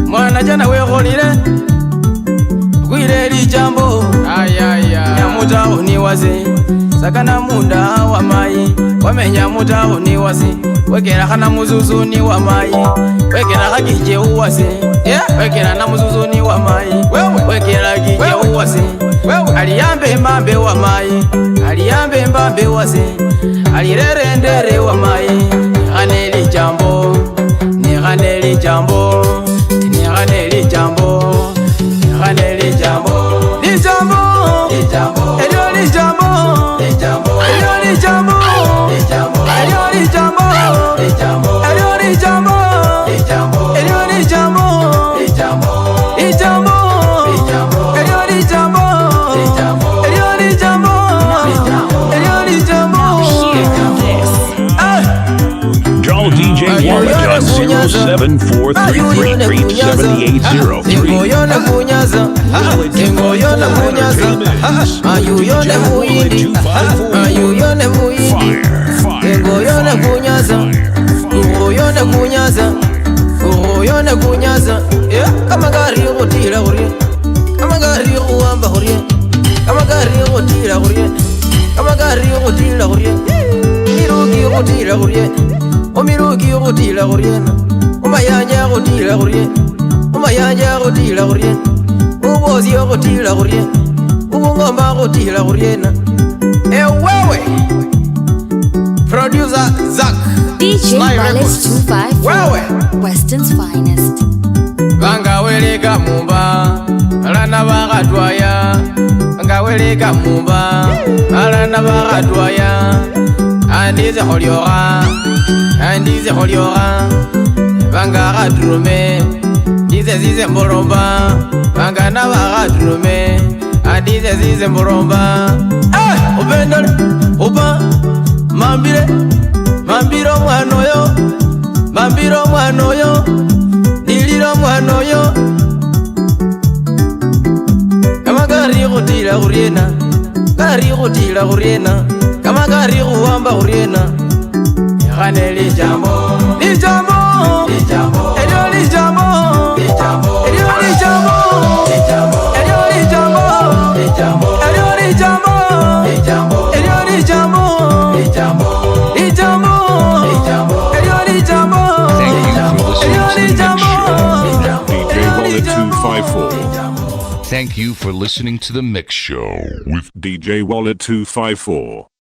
mwana jana wegolire, gwire lijambo, nyamutauni waze, sakana munda wa mai, wamenya mutauni wase wekera kana muzuzuni wa mai wekera kagije uwase wekera na muzuzuni wa mai wekera gije uwase aliyambe mbambe wa mai aliyambe mbambe wase alirere ndere wa mai kaneli jambo ni kaneli jambo ni kaneli jambo ni kaneli jambo ni jambo ni jambo elio ni jambo ni jambo elio ni jambo ni jambo elio ni jambo ni jambo elio ni jambo ni jambo elio ni jambo ni jambo ni jambo ni jambo elio ni jambo ni jambo elio ni jambo ni jambo elio ni jambo. Draw DJ Wallet on 0743337803. Ngoyona kunyaza, ngoyona kunyaza, ayuyone muindi, ayuyone muindi, ngoyona kunyaza, ngoyona kunyaza, ngoyona kunyaza, kama gari yotira uri, kama gari yoamba uri, kama gari yotira uri, kama gari yotira uri, mirugi yotira uri. Omirugi yotira uriena, umayanya yotira uriena, umayanya yotira uriena, ubozi yotira uriena, ubungomba yotira uriena. Wewe producer Zack DJ Wallace 254 wewe Western's finest. Banga weleka mumba alana bagatwaya, banga weleka mumba alana bagatwaya. Andize holyoga, andize holyoga, banga gadrume, dize zize mboromba, banga na bagadrume, andize zize mboromba. Obendole, oba, mambire, mambiro mwanoyo, mambiro mwanoyo, diliro mwanoyo. Kama gari gutira uriena, gari gutira uriena. Kama gari kuwamba uriena, kaneli jambo, ni jambo, ni jambo, elio ni jambo, ni jambo, elio ni jambo, ni jambo, elio ni jambo, ni jambo, elio ni jambo, ni jambo, elio ni jambo, ni jambo, ni jambo, ni jambo, elio ni jambo. Thank you for listening to The Mix Show. Thank you for listening to The Mix Show with DJ Wallet 254.